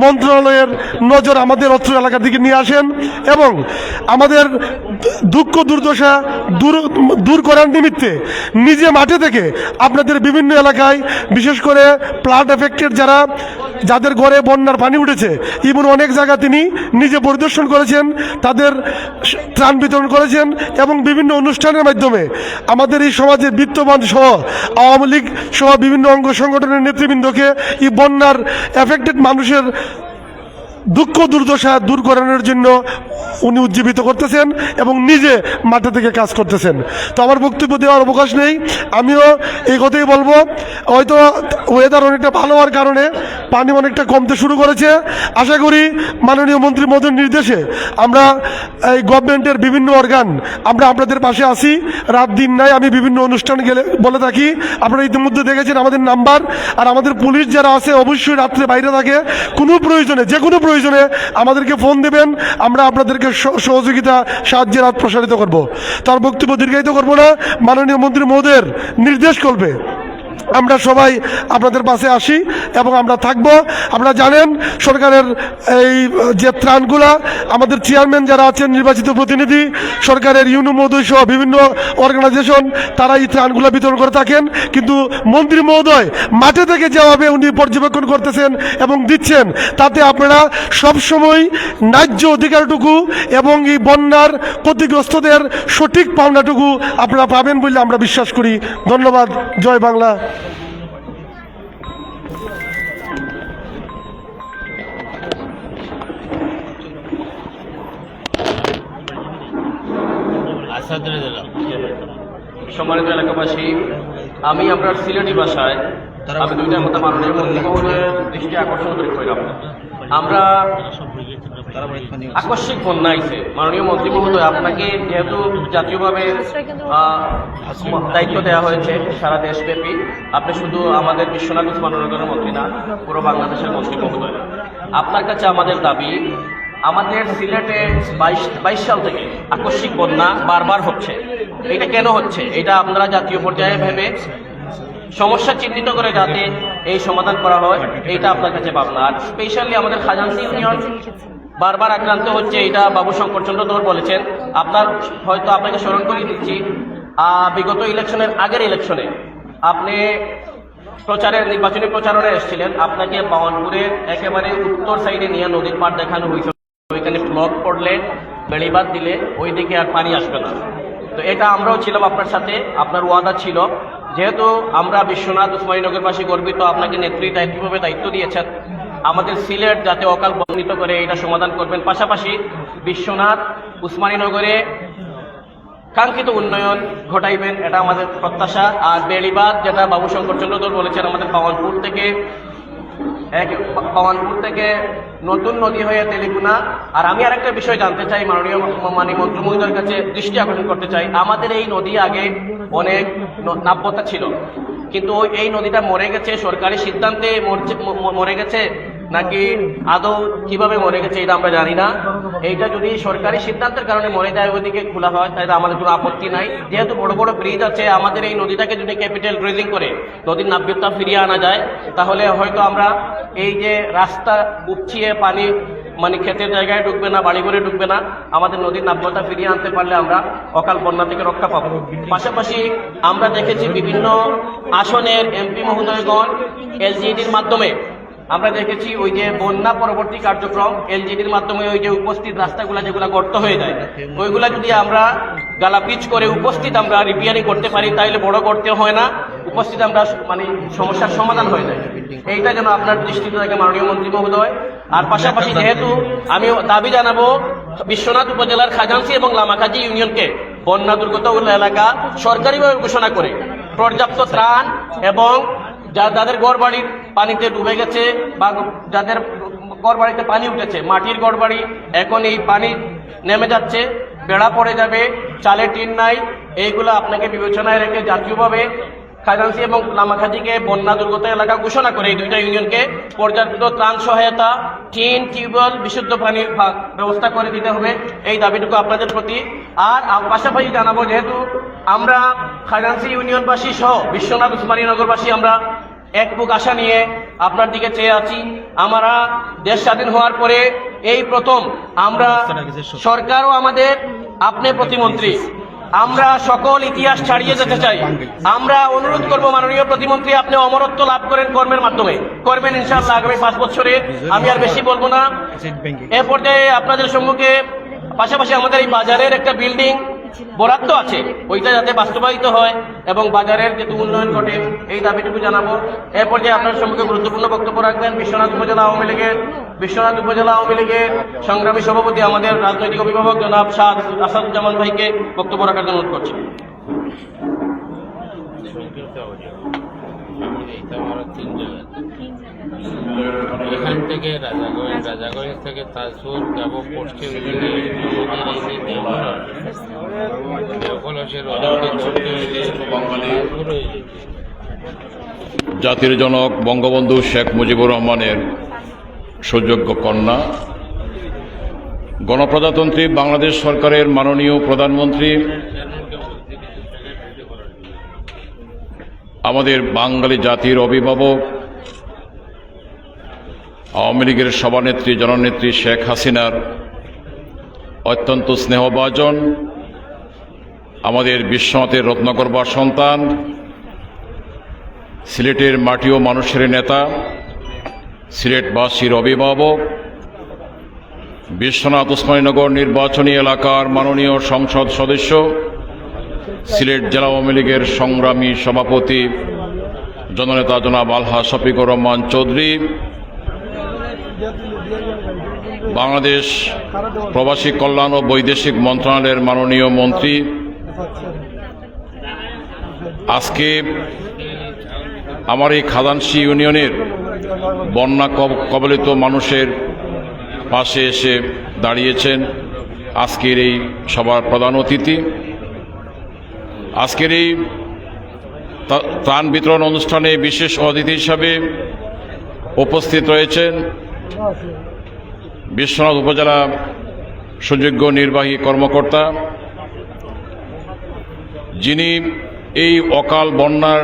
মন্ত্রণালয়ের নজর আমাদের অত্র এলাকার দিকে নিয়ে আসেন এবং আমাদের দুঃখ দুর্দশা দূর করার নিমিত্তে নিজে মাঠে থেকে আপনাদের বিভিন্ন এলাকায় বিশেষ করে ফ্লাড এফেক্টেড যাদের ঘরে বন্যার পানি উঠেছে এমন অনেক জায়গা তিনি নিজে পরিদর্শন করেছেন, তাদের ত্রাণ বিতরণ করেছেন এবং বিভিন্ন অনুষ্ঠানের মাধ্যমে আমাদের এই সমাজের বিত্তবান সহ আওয়ামী লীগ সহ বিভিন্ন অঙ্গ সংগঠনের নেতৃবৃন্দকে এই বন্যার এফেক্টেড মানুষের দুঃখ দুর্দশা দূর করানোর জন্য উনি উজ্জীবিত করতেছেন এবং নিজে মাঠে থেকে কাজ করতেছেন। তো আমার বক্তব্য দেওয়ার অবকাশ নেই, আমিও এই কথাই বলবো। হয়তো ওয়েদার অনেকটা ভালো হওয়ার কারণে পানি অনেকটা কমতে শুরু করেছে। আশা করি মাননীয় মন্ত্রী মহোদয়ের নির্দেশে আমরা এই গভর্নমেন্টের বিভিন্ন অর্গান আমরা আপনাদের পাশে আসি, রাত দিন নাই। আমি বিভিন্ন অনুষ্ঠান গেলে বলে থাকি, আপনারা ইতিমধ্যে দেখেছেন আমাদের নাম্বার। আর আমাদের পুলিশ যারা আছে অবশ্যই রাত্রে বাইরে থাকে, কোনো প্রয়োজনে যে কোনো প্রয়োজনে আমাদেরকে ফোন দেবেন, আমরা আপনাদেরকে সহযোগিতা সাহায্যের হাত প্রসারিত করব। তার বক্তব্য দীর্ঘায়িত করব না, মাননীয় মন্ত্রী মহোদয়ের নির্দেশ করবে আমরা সবাই আপনাদের পাশে আসি এবং আমরা থাকব। আপনারা জানেন সরকারের এই যে ত্রাণগুলা আমাদের চেয়ারম্যান যারা আছেন, নির্বাচিত প্রতিনিধি, সরকারের ইউনো মহোদয় সহ বিভিন্ন অর্গানাইজেশন তারা এই ত্রাণগুলা বিতরণ করে থাকেন, কিন্তু মন্ত্রী মহোদয় মাঠে থেকে যেভাবে উনি পর্যবেক্ষণ করতেছেন এবং দিচ্ছেন, তাতে আপনারা সবসময় ন্যায্য অধিকারটুকু এবং এই বন্যার ক্ষতিগ্রস্তদের সঠিক পাওনাটুকু আপনারা পাবেন বলে আমরা বিশ্বাস করি। ধন্যবাদ। জয় বাংলা। সম্মানিত এলাকাবাসী, আমি আপনার সিলেটি ভাষায় আমি দুইটার মতো মাননীয় মন্ত্রী মহোদয়ের দৃষ্টি আকর্ষণ করে কইলাম। আমরা আকস্মিক বন্যা আইছে, মাননীয় মন্ত্রী মহোদয় আপনাকে যেহেতু জাতীয়ভাবে দায়িত্ব দেওয়া হয়েছে সারা দেশব্যাপী, আপনি শুধু আমাদের বিশ্বনাথ উসমানীনগরের মন্ত্রী না, পুরো বাংলাদেশের মন্ত্রী মহোদয়। আপনার কাছে আমাদের দাবি, আমাদের সিলেটে 22 সাল থেকে আকস্মিক বন্যা বারবার হচ্ছে। এটা কেন হচ্ছে? এটা আপনারা জাতীয় পর্যায়ে ভেবে সমস্যা চিহ্নিত করে যাতে এই সমাধান করা হয়, এইটা আপনার কাছে ভাবনা। আর স্পেশালি আমাদের খাজানসি ইউনিয়ন বারবার আক্রান্ত হচ্ছে, এটা বাবু শঙ্করচন্দ্র ধর বলেছেন। হয়তো আপনাকে স্মরণ করিয়ে দিচ্ছি, বিগত ইলেকশনের আগের ইলেকশনে আপনি নির্বাচনী প্রচারণে এসেছিলেন। আপনাকে বাওয়ানপুরের একেবারে উত্তর সাইডে নিয়ে নদীর পাড় দেখানো হয়েছে, ওইখানে ব্লক পড়লে বেড়িবাঁধ দিলে ওই দিকে আর পানি আসবে না। তো এটা আমরাও ছিলাম আপনার সাথে, আপনার ওয়াদা ছিল। যেহেতু আমরা বিশ্বনাথ উসমানীনগরবাসী গর্বিত, আপনাকে দায়িত্বভাবে দায়িত্ব দিয়েছেন আমাদের সিলেট যাতে অকাল বর্ণিত করে এটা সমাধান করবেন। পাশাপাশি বিশ্বনাথ উসমানীনগরে কাঙ্ক্ষিত উন্নয়ন ঘটাইবেন, এটা আমাদের প্রত্যাশা। আর বেড়িবাঁধ যেটা বাবু শঙ্করচন্দ্র বলেছেন, আমাদের পাওয়ানপুর থেকে নতুন নদী হয়ে তেলেগুনা। আর আমি আরেকটা বিষয় জানতে চাই, মাননীয় মন্ত্রী মহোদয়ের কাছে দৃষ্টি আকর্ষণ করতে চাই। আমাদের এই নদী আগে অনেক নাব্যতা ছিল, কিন্তু এই নদীটা মরে গেছে সরকারি সিদ্ধান্তে মরে গেছে নাকি আদৌ কিভাবে মরে গেছে এটা আমরা জানি না। এইটা যদি সরকারি সিদ্ধান্তের কারণে মরে যায়, ওইদিকে খোলা হয়, তাহলে আমাদের কোনো আপত্তি নাই। যেহেতু বড় বড় ব্রিজ আছে, আমাদের এই নদীটাকে যদি ক্যাপিটাল ড্রেজিং করে নদীর নাব্যতা ফিরিয়ে আনা যায়, তাহলে হয়তো আমরা এই যে রাস্তা উপচিয়ে পানি ক্ষেতের জায়গায় ঢুকবে না, বাড়িঘরে ঢুকবে না, আমাদের নদীর নাব্যতা ফিরিয়ে আনতে পারলে আমরা অকাল বন্যা থেকে রক্ষা পাবো। পাশাপাশি আমরা দেখেছি বিভিন্ন আসনের এমপি মহোদয়গণ এলজিইডির মাধ্যমে আমরা দেখেছি ওই যে বন্যা পরবর্তী কার্যক্রম এলজিডির মাধ্যমে ওই যে উপস্থিত রাস্তাগুলো যেগুলো গর্ত হয়ে যায়, ওইগুলা যদি আমরা গালা পিচ করে উপস্থিত আমরা রিপেয়ারিং করতে পারি, তাহলে বড় করতে হয় না, উপস্থিত আমরা মানে সমস্যার সমাধান হয়ে যায়। এইটা যেন আপনার দৃষ্টিতে থাকে মাননীয় মন্ত্রী মহোদয়। আর পাশাপাশি যেহেতু আমি দাবি জানাবো বিশ্বনাথ উপজেলার খাজাঞ্চি এবং লামাকাজি ইউনিয়নকে বন্যা দুর্গত এলাকা সরকারিভাবে ঘোষণা করে পর্যাপ্ত ত্রাণ এবং যাদের ঘর বাড়ির পানিতে ডুবে গেছে বা যাদের ঘর বাড়িতে পানি উঠেছে, মাটির ঘর বাড়ি, এখন এই পানি নেমে যাচ্ছে, বেড়া পড়ে যাবে, চালের টিন নাই, এইগুলো আপনাকে বিবেচনায় রেখে জাতীয়ভাবে খাজাঞ্চি এবং লামাখাজিকে বন্যা দুর্গত এলাকা ঘোষণা করে এই দুইটা ইউনিয়নকে পর্যাপ্ত ত্রাণ সহায়তা, টিন, টিউবওয়েল, বিশুদ্ধ পানির ব্যবস্থা করে দিতে হবে, এই দাবিটুকু আপনাদের প্রতি। আর পাশাপাশি জানাবো যেহেতু আমরা খাজাঞ্চি ইউনিয়নবাসী সহ বিশ্বনাথ উসমানী নগরবাসী আমরা এক বুক আশা নিয়ে আপনার দিকে চেয়ে আছি। আমরা দেশ স্বাধীন হওয়ার পরে এই প্রথম আমরা সরকারও আমাদের আপনি প্রতিমন্ত্রী, আমরা সকল ইতিহাস ছাড়িয়ে যেতে চাই। আমরা অনুরোধ করব মাননীয় প্রতিমন্ত্রী আপনি অমরত্ব লাভ করেন কর্মের মাধ্যমে, করবেন ইনশাআল্লাহ আগামী 5 বছরে। আমি আর বেশি বলবো না। এ পর্যায়ে আপনাদের সম্মুখে পাশাপাশি আমাদের এই বাজারের একটা বিল্ডিং বরাদ্দ আছে, ওইটা যাতে বাস্তবায়িত হয় এবং বাজারের যেহেতু উন্নয়ন ঘটে এই দাবিটুকু জানাবো। এ পর্যায়ে আপনার সম্মুখে গুরুত্বপূর্ণ বক্তব্য রাখবেন বিশ্বনাথ উপজেলা আওয়ামী লীগের সংগ্রামী সভাপতি আমাদের রাজনৈতিক অভিভাবক জনাব আসাদুজ্জামান ভাইকে বক্তব্য রাখার জন্য অনুরোধ করছি। এখান থেকে রাজাগঞ্জ থেকে তাজপুর যাব পশ্চিম জাতির জনক বঙ্গবন্ধু শেখ মুজিবুর রহমানের সুযোগ্য কন্যা, গণপ্রজাতন্ত্রী বাংলাদেশ সরকারের মাননীয় প্রধানমন্ত্রী, আমাদের বাঙালি জাতির অভিভাবক, আওয়ামী লীগের সভানেত্রী জননেত্রী শেখ হাসিনার অত্যন্ত স্নেহভাজন, আমাদের বিশ্বনাথের রত্নগর্ভা সন্তান, সিলেটের মাটি ও মানুষের নেতা, সিলেটবাসীর অভিভাবক, বিশ্বনাথ উসমানীনগর নির্বাচনী এলাকার মাননীয় সংসদ সদস্য, সিলেট জেলা আওয়ামী লীগের সংগ্রামী সভাপতি জননেতা জনাব আলহাজ শফিকুর রহমান চৌধুরী, বাংলাদেশ প্রবাসী কল্যাণ ও বৈদেশিক মন্ত্রণালয়ের মাননীয় মন্ত্রী, আজকে আমার এই খাজাঞ্চি ইউনিয়নের বন্যা কবলিত মানুষের পাশে এসে দাঁড়িয়েছেন আজকের এই সভার প্রধান অতিথি। আজকের এই ত্রাণ বিতরণ অনুষ্ঠানে বিশেষ অতিথি হিসাবে উপস্থিত রয়েছেন বিশ্বনাথ উপজেলা সুযোগ্য নির্বাহী কর্মকর্তা, যিনি এই অকাল বন্যার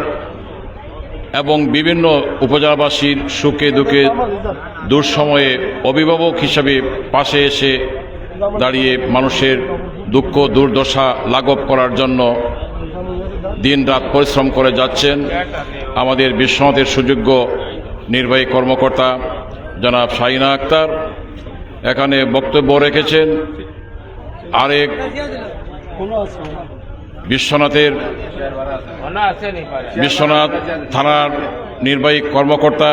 এবং বিভিন্ন উপজেলাবাসীর সুখে দুঃখে দুঃসময়ে অভিভাবক হিসাবে পাশে এসে দাঁড়িয়ে মানুষের দুঃখ দুর্দশা লাঘব করার জন্য দিনরাত পরিশ্রম করে যাচ্ছেন আমাদের বিশ্বনাথের সুযোগ্য নির্বাহী কর্মকর্তা জনাব শাহিনা আক্তার। এখানে বক্তব্য রেখেছেন আরেক বিশ্বনাথ থানার নির্বাহী কর্মকর্তা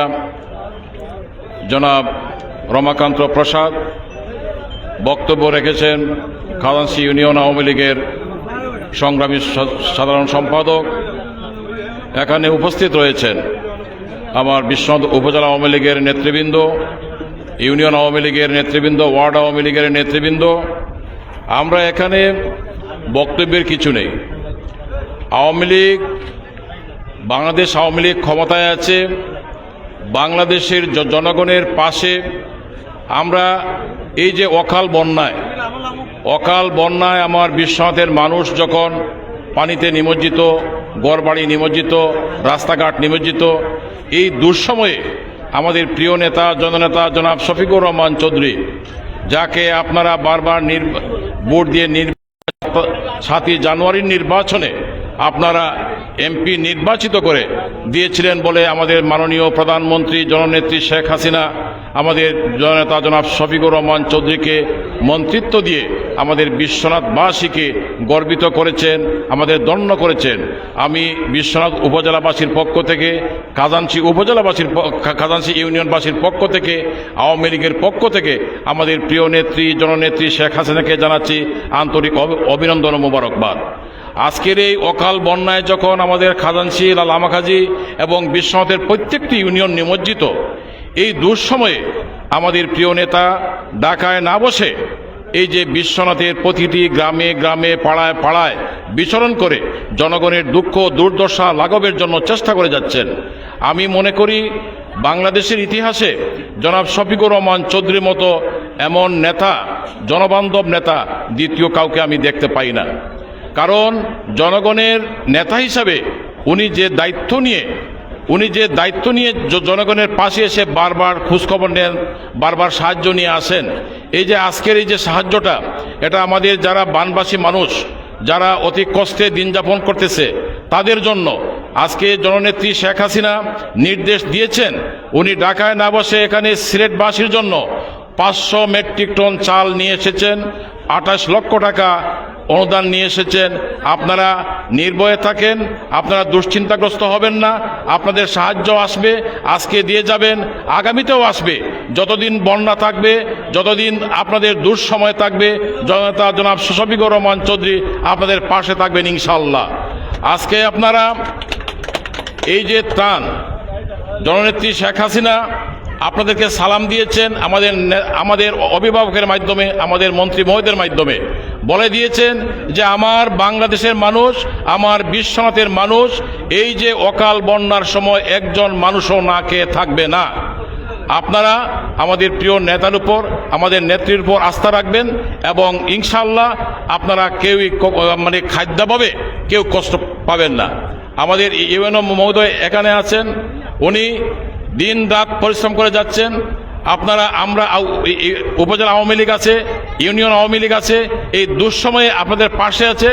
জনাব রমাকান্ত প্রসাদ। বক্তব্য রেখেছেন খাজাঞ্চি ইউনিয়ন আওয়ামী লীগের সংগ্রামী সাধারণ সম্পাদক। এখানে উপস্থিত রয়েছেন আমার বিশ্বনাথ উপজেলা আওয়ামী লীগের নেতৃবৃন্দ, ইউনিয়ন আওয়ামী লীগের নেতৃবৃন্দ, ওয়ার্ড আওয়ামী লীগের নেতৃবৃন্দ। আমরা এখানে বক্তব্যের কিছু নেই। আওয়ামী লীগ, বাংলাদেশ আওয়ামী লীগ ক্ষমতায় আছে, বাংলাদেশের জনগণের পাশে। আমরা এই যে অকাল বন্যায় আমার বিশ্বনাথের মানুষ যখন পানিতে নিমজ্জিত, ঘরবাড়ি নিমজ্জিত, রাস্তাঘাট নিমজ্জিত, এই দুঃসময়ে আমাদের প্রিয় নেতা জননেতা জনাব শফিকুর রহমান চৌধুরী, যাকে আপনারা বারবার ভোট দিয়ে 7 জানুয়ারির নির্বাচনে আপনারা এমপি নির্বাচিত করে দিয়েছিলেন বলে আমাদের মাননীয় প্রধানমন্ত্রী জননেত্রী শেখ হাসিনা আমাদের জননেতা জনাব শফিকুর রহমান চৌধুরীকে মন্ত্রিত্ব দিয়ে আমাদের বিশ্বনাথবাসীকে গর্বিত করেছেন, আমাদের ধন্য করেছেন। আমি বিশ্বনাথ উপজেলাবাসীর পক্ষ থেকে, খাজানশী খাজানশী ইউনিয়নবাসীর পক্ষ থেকে, আওয়ামী লীগের পক্ষ থেকে আমাদের প্রিয় নেত্রী জননেত্রী শেখ হাসিনাকে জানাচ্ছি আন্তরিক অভিনন্দন ও মোবারকবাদ। আজকের এই অকাল বন্যায় যখন আমাদের খাজানশী, লামাখাজি এবং বিশ্বনাথের প্রত্যেকটি ইউনিয়ন নিমজ্জিত, এই দুঃসময়ে আমাদের প্রিয় নেতা ঢাকায় না বসে এই যে বিশ্বনাথের প্রতিটি গ্রামে গ্রামে পাড়ায় পাড়ায় বিচরণ করে জনগণের দুঃখ দুর্দশা লাঘবের জন্য চেষ্টা করে যাচ্ছেন। আমি মনে করি বাংলাদেশের ইতিহাসে জনাব শফিকুর রহমান চৌধুরীর মতো এমন নেতা, জনবান্ধব নেতা দ্বিতীয় কাউকে আমি দেখতে পাই না। কারণ জনগণের নেতা হিসাবে উনি যে দায়িত্ব নিয়ে জনগণের পাশে এসে বারবার খোঁজখবর নেন, বারবার সাহায্য নিয়ে আসেন। এই যে আজকের এই যে সাহায্যটা, এটা আমাদের যারা বানবাসী মানুষ, যারা অতি কষ্টে দিন যাপন করতেছে তাদের জন্য আজকে জননেত্রী শেখ হাসিনা নির্দেশ দিয়েছেন, উনি ঢাকায় না বসে এখানে সিলেটবাসীর জন্য 500 মেট্রিক টন চাল নিয়ে এসেছেন, 28 লক্ষ টাকা অনুদান নিয়ে এসেছেন। আপনারা নির্ভয়ে থাকেন, আপনারা দুশ্চিন্তাগ্রস্ত হবেন না, আপনাদের সাহায্য আসবে, আজকে দিয়ে যাবেন, আগামীতেও আসবে। যতদিন বন্যা থাকবে, যতদিন আপনাদের দুঃসময় থাকবে, জননেতা জনাব শফিকুর রহমান চৌধুরী আপনাদের পাশে থাকবেন ইনশাআল্লাহ। আজকে আপনারা এই যে ত্রাণ, জননেত্রী শেখ হাসিনা আপনাদেরকে সালাম দিয়েছেন আমাদের অভিভাবকের মাধ্যমে, আমাদের মন্ত্রী মহোদয়ের মাধ্যমে বলে দিয়েছেন যে আমার বাংলাদেশের মানুষ, আমার বিশ্বনাথের মানুষ এই যে অকাল বন্যার সময় একজন মানুষও না খেয়ে থাকবে না। আপনারা আমাদের প্রিয় নেতার উপর, আমাদের নেত্রীর উপর আস্থা রাখবেন এবং ইনশাআল্লাহ আপনারা কেউই খাদ্যাভাবে কেউ কষ্ট পাবেন না। আমাদের ইউএনও মহোদয় এখানে আছেন, উনি দিন রাত পরিশ্রম করে যাচ্ছেন। আমরা উপজেলা আওয়ামী লীগ আছে, ইউনিয়ন আওয়ামী লীগ আছে, এই দুঃসময়ে আপনাদের পাশে আছে।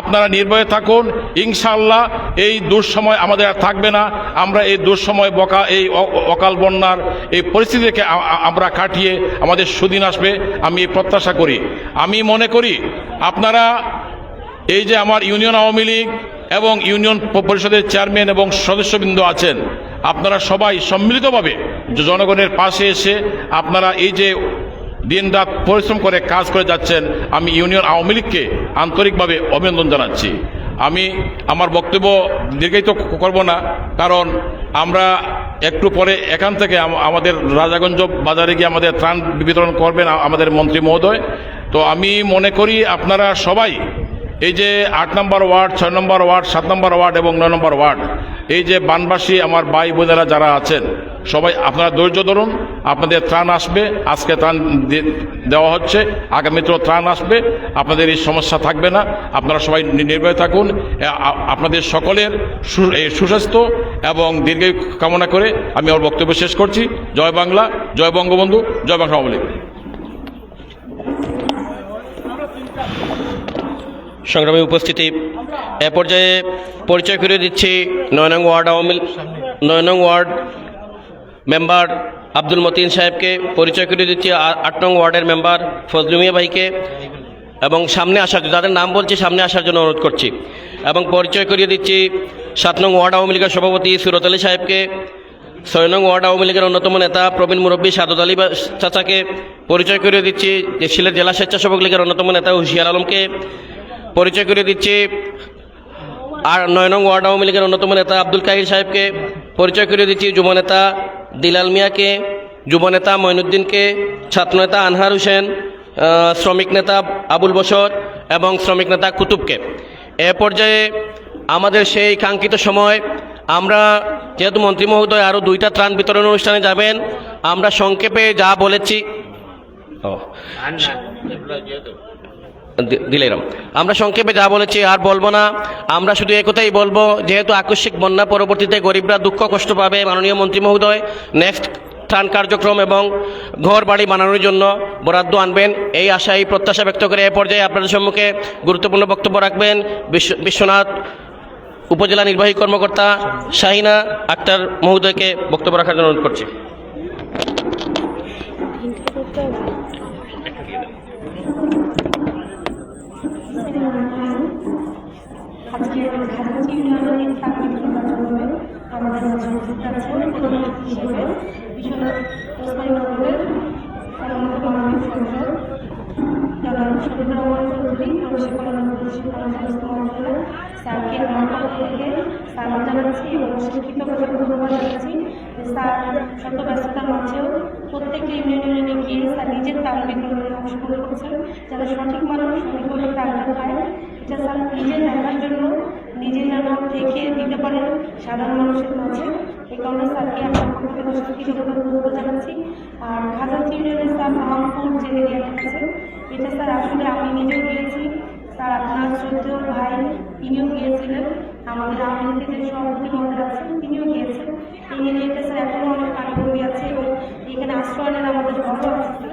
আপনারা নির্ভয়ে থাকুন, ইনশাআল্লাহ এই দুঃসময় আমাদের আর থাকবে না। আমরা এই দুঃসময় এই অকাল বন্যার এই পরিস্থিতি থেকে আমরা কাটিয়ে আমাদের সুদিন আসবে, আমি প্রত্যাশা করি। আমি মনে করি আপনারা এই যে আমার ইউনিয়ন আওয়ামী লীগ এবং ইউনিয়ন পরিষদের চেয়ারম্যান এবং সদস্যবৃন্দ আছেন, আপনারা সবাই সম্মিলিতভাবে জনগণের পাশে এসে আপনারা এই যে দিনরাত পরিশ্রম করে কাজ করে যাচ্ছেন, আমি ইউনিয়ন আওয়ামী লীগকে আন্তরিকভাবে অভিনন্দন জানাচ্ছি। আমি আমার বক্তব্য দীর্ঘায়িত করব না, কারণ আমরা একটু পরে এখান থেকে আমাদের রাজাগঞ্জ বাজারে গিয়ে আমাদের ত্রাণ বিতরণ করবেন আমাদের মন্ত্রী মহোদয়। তো আমি মনে করি আপনারা সবাই এই যে 8 নম্বর ওয়ার্ড, 6 নম্বর ওয়ার্ড, 7 নম্বর ওয়ার্ড এবং 9 নম্বর ওয়ার্ড, এই যে বানবাসী আমার ভাই বোনেরা যারা আছেন, সবাই আপনারা ধৈর্য ধরুন, আপনাদের ত্রাণ আসবে। আজকে ত্রাণ দেওয়া হচ্ছে, আগামীতেও ত্রাণ আসবে, আপনাদের এই সমস্যা থাকবে না। আপনারা সবাই নির্ভয়ে থাকুন। আপনাদের সকলের সুস্বাস্থ্য এবং দীর্ঘায়ু কামনা করে আমি আমার বক্তব্য শেষ করছি। জয় বাংলা, জয় বঙ্গবন্ধু, জয় বাংলা আওয়ামী লীগ। সংগ্রামী উপস্থিতি, এ পর্যায়ে পরিচয় করে দিচ্ছি 9 নং ওয়ার্ড মেম্বার আব্দুল মতিন সাহেবকে, পরিচয় করে দিচ্ছি 8 নং ওয়ার্ডের মেম্বার ফজলু মিয়া ভাইকে, এবং সামনে আসার জন্য, যাদের নাম বলছি সামনে আসার জন্য অনুরোধ করছি। এবং পরিচয় করিয়ে দিচ্ছি 7 নং ওয়ার্ড আওয়ামী লীগের সভাপতি সুরত আলী সাহেবকে, 6 নং ওয়ার্ড আওয়ামী লীগের অন্যতম নেতা প্রবীণ মুরব্বী সাদত আলী চাচাকে, পরিচয় করিয়ে দিচ্ছি সিলেট জেলা স্বেচ্ছাসেবক লীগের অন্যতম নেতা হুশিয়ার আলমকে, পরিচয় করে দিচ্ছি 9 নং ওয়ার্ড আওয়ামী লীগের অন্যতম নেতা আব্দুল কাহির সাহেবকে, পরিচয় করে দিচ্ছি যুবনেতা দিলাল মিয়াকে, যুবনেতা মঈনুদ্দিনকে, ছাত্রনেতা আনহার হোসেন, শ্রমিক নেতা আবুল বশর এবং শ্রমিক নেতা কুতুবকে। এ পর্যায়ে আমাদের সেই কাঙ্ক্ষিত সময়, আমরা যেহেতু মন্ত্রী মহোদয় আরও 2টা ত্রাণ বিতরণ অনুষ্ঠানে যাবেন, আমরা সংক্ষেপে যা বলেছি দিলাম, আমরা সংক্ষেপে যা বলেছি আর বলবো না। আমরা শুধু একথাই বলবো, যেহেতু আকস্মিক বন্যা পরবর্তীতে গরিবরা দুঃখ কষ্ট পাবে, মাননীয় মন্ত্রী মহোদয় নেক্সট ত্রাণ কার্যক্রম এবং ঘর বাড়ি বানানোর জন্য বরাদ্দ আনবেন, এই আশা এই প্রত্যাশা ব্যক্ত করে এ পর্যায়ে আপনাদের সম্মুখে গুরুত্বপূর্ণ বক্তব্য রাখবেন বিশ্বনাথ উপজেলা নির্বাহী কর্মকর্তা শাহিনা আক্তার মহোদয়কে বক্তব্য রাখার জন্য অনুরোধ করছি। ইউনিয়নের সাংগঠনিক কার্যক্রমে আমাদের মাঝে উপস্থিত আছেন প্রধান অতিথি হিসেবে বিশ্বনাথ ওসমানীনগরের সম্মানিত মাননীয় সংসদ জনাব শফিকুর রহমান চৌধুরী, প্রবাসী কল্যাণ বৈদেশিক কর্মসংস্থান মন্ত্রণালয় স্যারকে আমার পক্ষ থেকে সালাম জানাচ্ছি এবং কৃতজ্ঞতা ধন্যবাদ জানাচ্ছি। স্যার শত ব্যস্ততার মাঝেও প্রত্যেকটা ইউনিয়নে গিয়ে স্যার নিজের তার বিদ্যালয়ে অংশগ্রহণ করছেন, যারা সঠিক মানুষ সঠিকভাবে কাজটা পায় এটা স্যার নিজে দেখার জন্য নিজে যেন থেকে দিতে পারেন সাধারণ মানুষের মাঝে। এই কারণে স্যারকে আমার পক্ষ থেকে কৃতজ্ঞতা ধন্যবাদ জানাচ্ছি। আর খাজাঞ্চি ইউনিয়নের স্যার মাহমুদ যে এরিয়াটা আছে এটা স্যার আসলে আমি নিজেও গিয়েছি, স্যার আপনার শ্রদ্ধেয় ভাই তিনিও গিয়েছিলেন, আমাদের আওয়ামী লীগের যে সভাপতি মহোদয় আছেন তিনিও গিয়েছেন। এই এরিয়াতে স্যার এখনও অনেক পানিবন্দী আছে এবং এখানে আশ্রয়নের আমাদের ঘরও আছে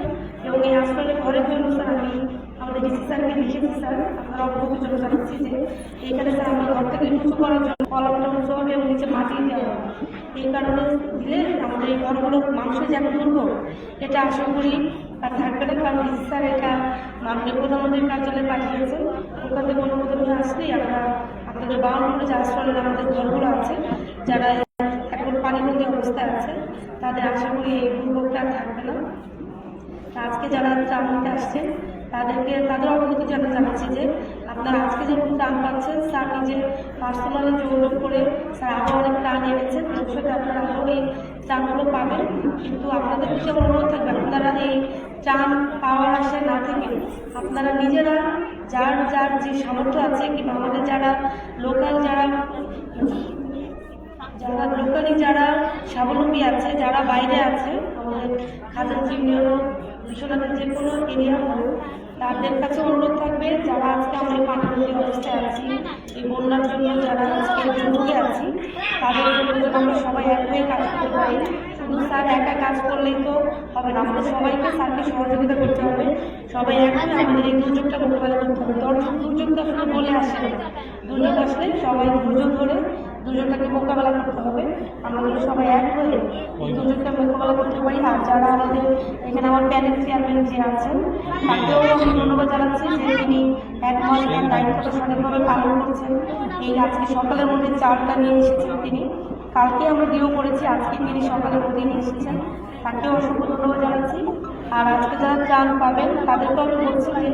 এবং এই আশ্রয়নের ঘরের জন্য স্যার আমি আমাদের ডিসি স্যারকে লিখেছি। স্যার আপনারা অবগত জানাচ্ছি যে এইখানে স্যার আমার ঘর থেকে উঁচু করার জন্য কলমটা উঁচু হবে এবং নিচে মাটি দেওয়া হবে। এই কারণে দিলে আমাদের এই ঘরগুলো মানুষের যে এত দুর্ভোগ এটা আশা করি আর থাকবে না, কারণ ডিসি স্যার এটা মাননীয় প্রধানমন্ত্রীর কার্যালয়ে পাঠিয়েছেন। ওখান থেকে অনুমোদন হয়ে আসলেই আমরা আপনাদের বাউন্ডারি যে আশ্রয়ের আমাদের ঘরগুলো আছে যারা এখন পানিবন্দী অবস্থায় আছে তাদের আশা করি এই দুর্ভোগটা আর থাকবে না। আজকে যারা ত্রাণ নিতে আসছেন তাদেরকে তাদের অবগত জানাচ্ছি যে আপনারা আজকে যেমন ত্রাণ পাচ্ছেন স্যার নিজে পার্সোনালি যোগাযোগ করে স্যার আরও অনেক ত্রাণ এনেছেন, ভবিষ্যতে আপনারা আরও এই ত্রাণগুলো পাবেন। কিন্তু আপনাদের কিছু অনুরোধ থাকবে আপনারা এই ত্রাণ পাওয়ার আশায় না থেকে আপনারা নিজেরা যার যার যে সামর্থ্য আছে কিংবা আমাদের যারা লোকাল লোকালি যারা স্বাবলম্বী আছে যারা বাইরে আছে আমাদের খাজাঞ্চি ইউনিয়ন বিশ্বনাথের যে কোনো এরিয়া হোক তাদের কাছে অনুরোধ থাকবে যারা আজকে আমরা পানিবন্দী অবস্থায় আছি এই বন্যার জন্য যারা আজকে দুর্ভোগে আছি তাদের জন্য যেন আমরা সবাই এক হয়ে কাজ করতে পারি। শুধু স্যার একা কাজ করলেই তো হবে না, আমাদের সবাইকে স্যারকে সহযোগিতা করতে হবে, সবাই এক হয়ে আমাদের এই দুর্যোগটা মোকাবেলা করতে হবে। দুর্যোগ তো আসলে বলে আসে না, দুর্যোগ আসলে সবাই দুর্যোগ ধরে দুর্যোগটাকে মোকাবেলা করতে হবে। আমাদের সবাই এক হয়ে এই দুর্যোগটা মোকাবেলা করতে পারি। আর যারা আমাদের এখানে আমার প্যানেল চেয়ারম্যান যে আছেন তাকেও আমি ধন্যবাদ জানাচ্ছি যে তিনি এক মাস তার দায়িত্বটা সঠিকভাবে পালন করছেন। এই আজকে সকালের মধ্যে চারটা নিয়ে এসেছেন তিনি, কালকে আমরা দিয়েও করেছি, আজকে তিনি সকালের মধ্যে নিয়ে এসেছেন, তাকেও অসংখ্য ধন্যবাদ জানাচ্ছি। আর আজকে যারা ত্রাণ পাবেন তাদেরকেও আমি বলছি যে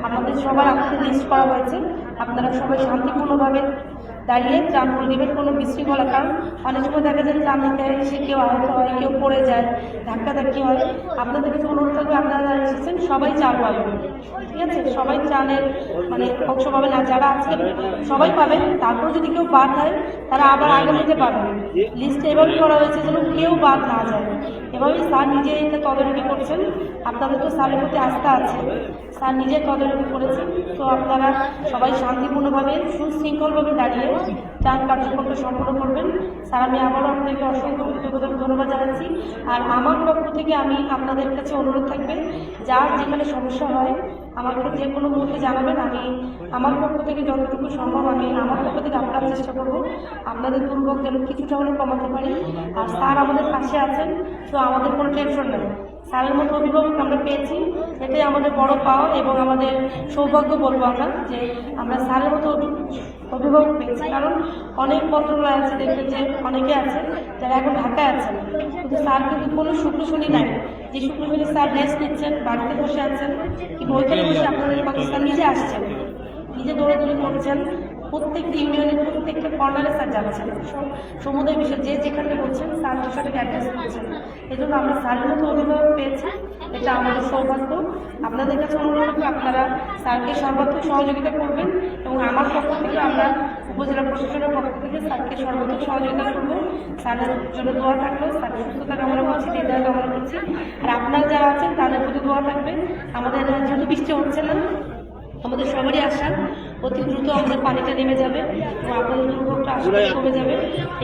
আমাদের সবার আমাদের লিস্ট করা হয়েছে, আপনারা সবাই শান্তিপূর্ণভাবে দাঁড়িয়ে ত্রাণগুলো নেবেন, কোনো বিশৃঙ্খলা। কারণ অনেক সময় দেখা যায় ত্রাণ নিতে এসে কেউ আহত হয়, কেউ পড়ে যায়, ধাক্কাধাক্কি হয়। আপনাদের কাছে অনুরোধ থাকবে আপনারা যারা এসেছেন সবাই ত্রাণ পাবেন, ঠিক আছে? সবাই ত্রাণের অংশ পাবেন। আর যারা আজকে সবাই পাবেন, তারপর যদি কেউ বাদ হয় তারা আবার আগামীতে পাবেন। লিস্টে এভাবে করা হয়েছে যেন কেউ বাদ না যায়, এভাবেই স্যার নিজে এটা তদারকি করছেন। আপনাদের তো স্যারের প্রতি আস্থা আছে, স্যার নিজে তদারকি করেছেন। তো আপনারা সবাই শান্তিপূর্ণভাবে সুশৃঙ্খলভাবে দাঁড়িয়ে ত্রাণ কার্যক্রমটা সম্পন্ন করবেন। স্যার আমি আবারও আপনাদেরকে অসংখ্য ধন্যবাদ জানাচ্ছি। আর আমার পক্ষ থেকে আমি আপনাদের কাছে অনুরোধ থাকবে যার যেখানে সমস্যা হয় আমাকে যে কোনো মুহূর্তে জানাবেন, আমি আমার পক্ষ থেকে যতটুকু সম্ভব আমি আমার পক্ষ থেকে আপনার চেষ্টা করব আপনাদের দুর্ভোগ যেন কিছুটা হলেও কমাতে পারি। আর স্যার আমাদের পাশে আছেন, তো আমাদের কোনো টেনশন নেই। স্যারের মতো অভিভাবক আমরা পেয়েছি, এটাই আমাদের বড় পাওয়া এবং আমাদের সৌভাগ্য বলবো আমরা যে আমরা স্যারের মতো অভিভাবক পেয়েছি। কারণ অনেক মন্ত্রণালয় আছে, দেখবেন যে অনেকে আছে যারা এখন ঢাকায় আছেন, কিন্তু স্যার কিন্তু কোনো শুক্র শনি নাই যে শুক্র শনি স্যার রেস্ট নিচ্ছেন, বাড়িতে বসে আছেন, কিন্তু ওইখানে বসে আপনাদের পাকিস্তান নিজে আসছেন, নিজে দৌড়াদৌড়ি করছেন, প্রত্যেকটা ইউনিয়নের প্রত্যেকটা কর্নারে স্যার যাচ্ছেন, সমুদায় বিষয় যে যেখানে করছেন স্যার বিষয়টাকে অ্যাড্রেস করছেন। এই জন্য আমরা স্যারের মতো অভিভাবক পেয়েছি, এটা আমাদের সৌভাগ্য। আপনাদের কাছে অনুরোধ করবো আপনারা স্যারকে সর্বাত্মক সহযোগিতা করবেন এবং আমার পক্ষ থেকে আমরা উপজেলা প্রশাসনের পক্ষ থেকে স্যারকে সর্বাত্মক সহযোগিতা করবো। স্যারের জন্য দোয়া থাকলো, স্যারের সুস্থতা কামনা করছি, হৃদয় কামনা করছি। আর আপনারা যারা আছেন তাদের প্রতি দোয়া থাকবে। আমাদের যেহেতু বৃষ্টি হচ্ছে না, আমাদের সবারই আশা অতি দ্রুত আমাদের পানিটা নেমে যাবে এবং আপনাদের দুর্ভোগটা আসলে কমে যাবে।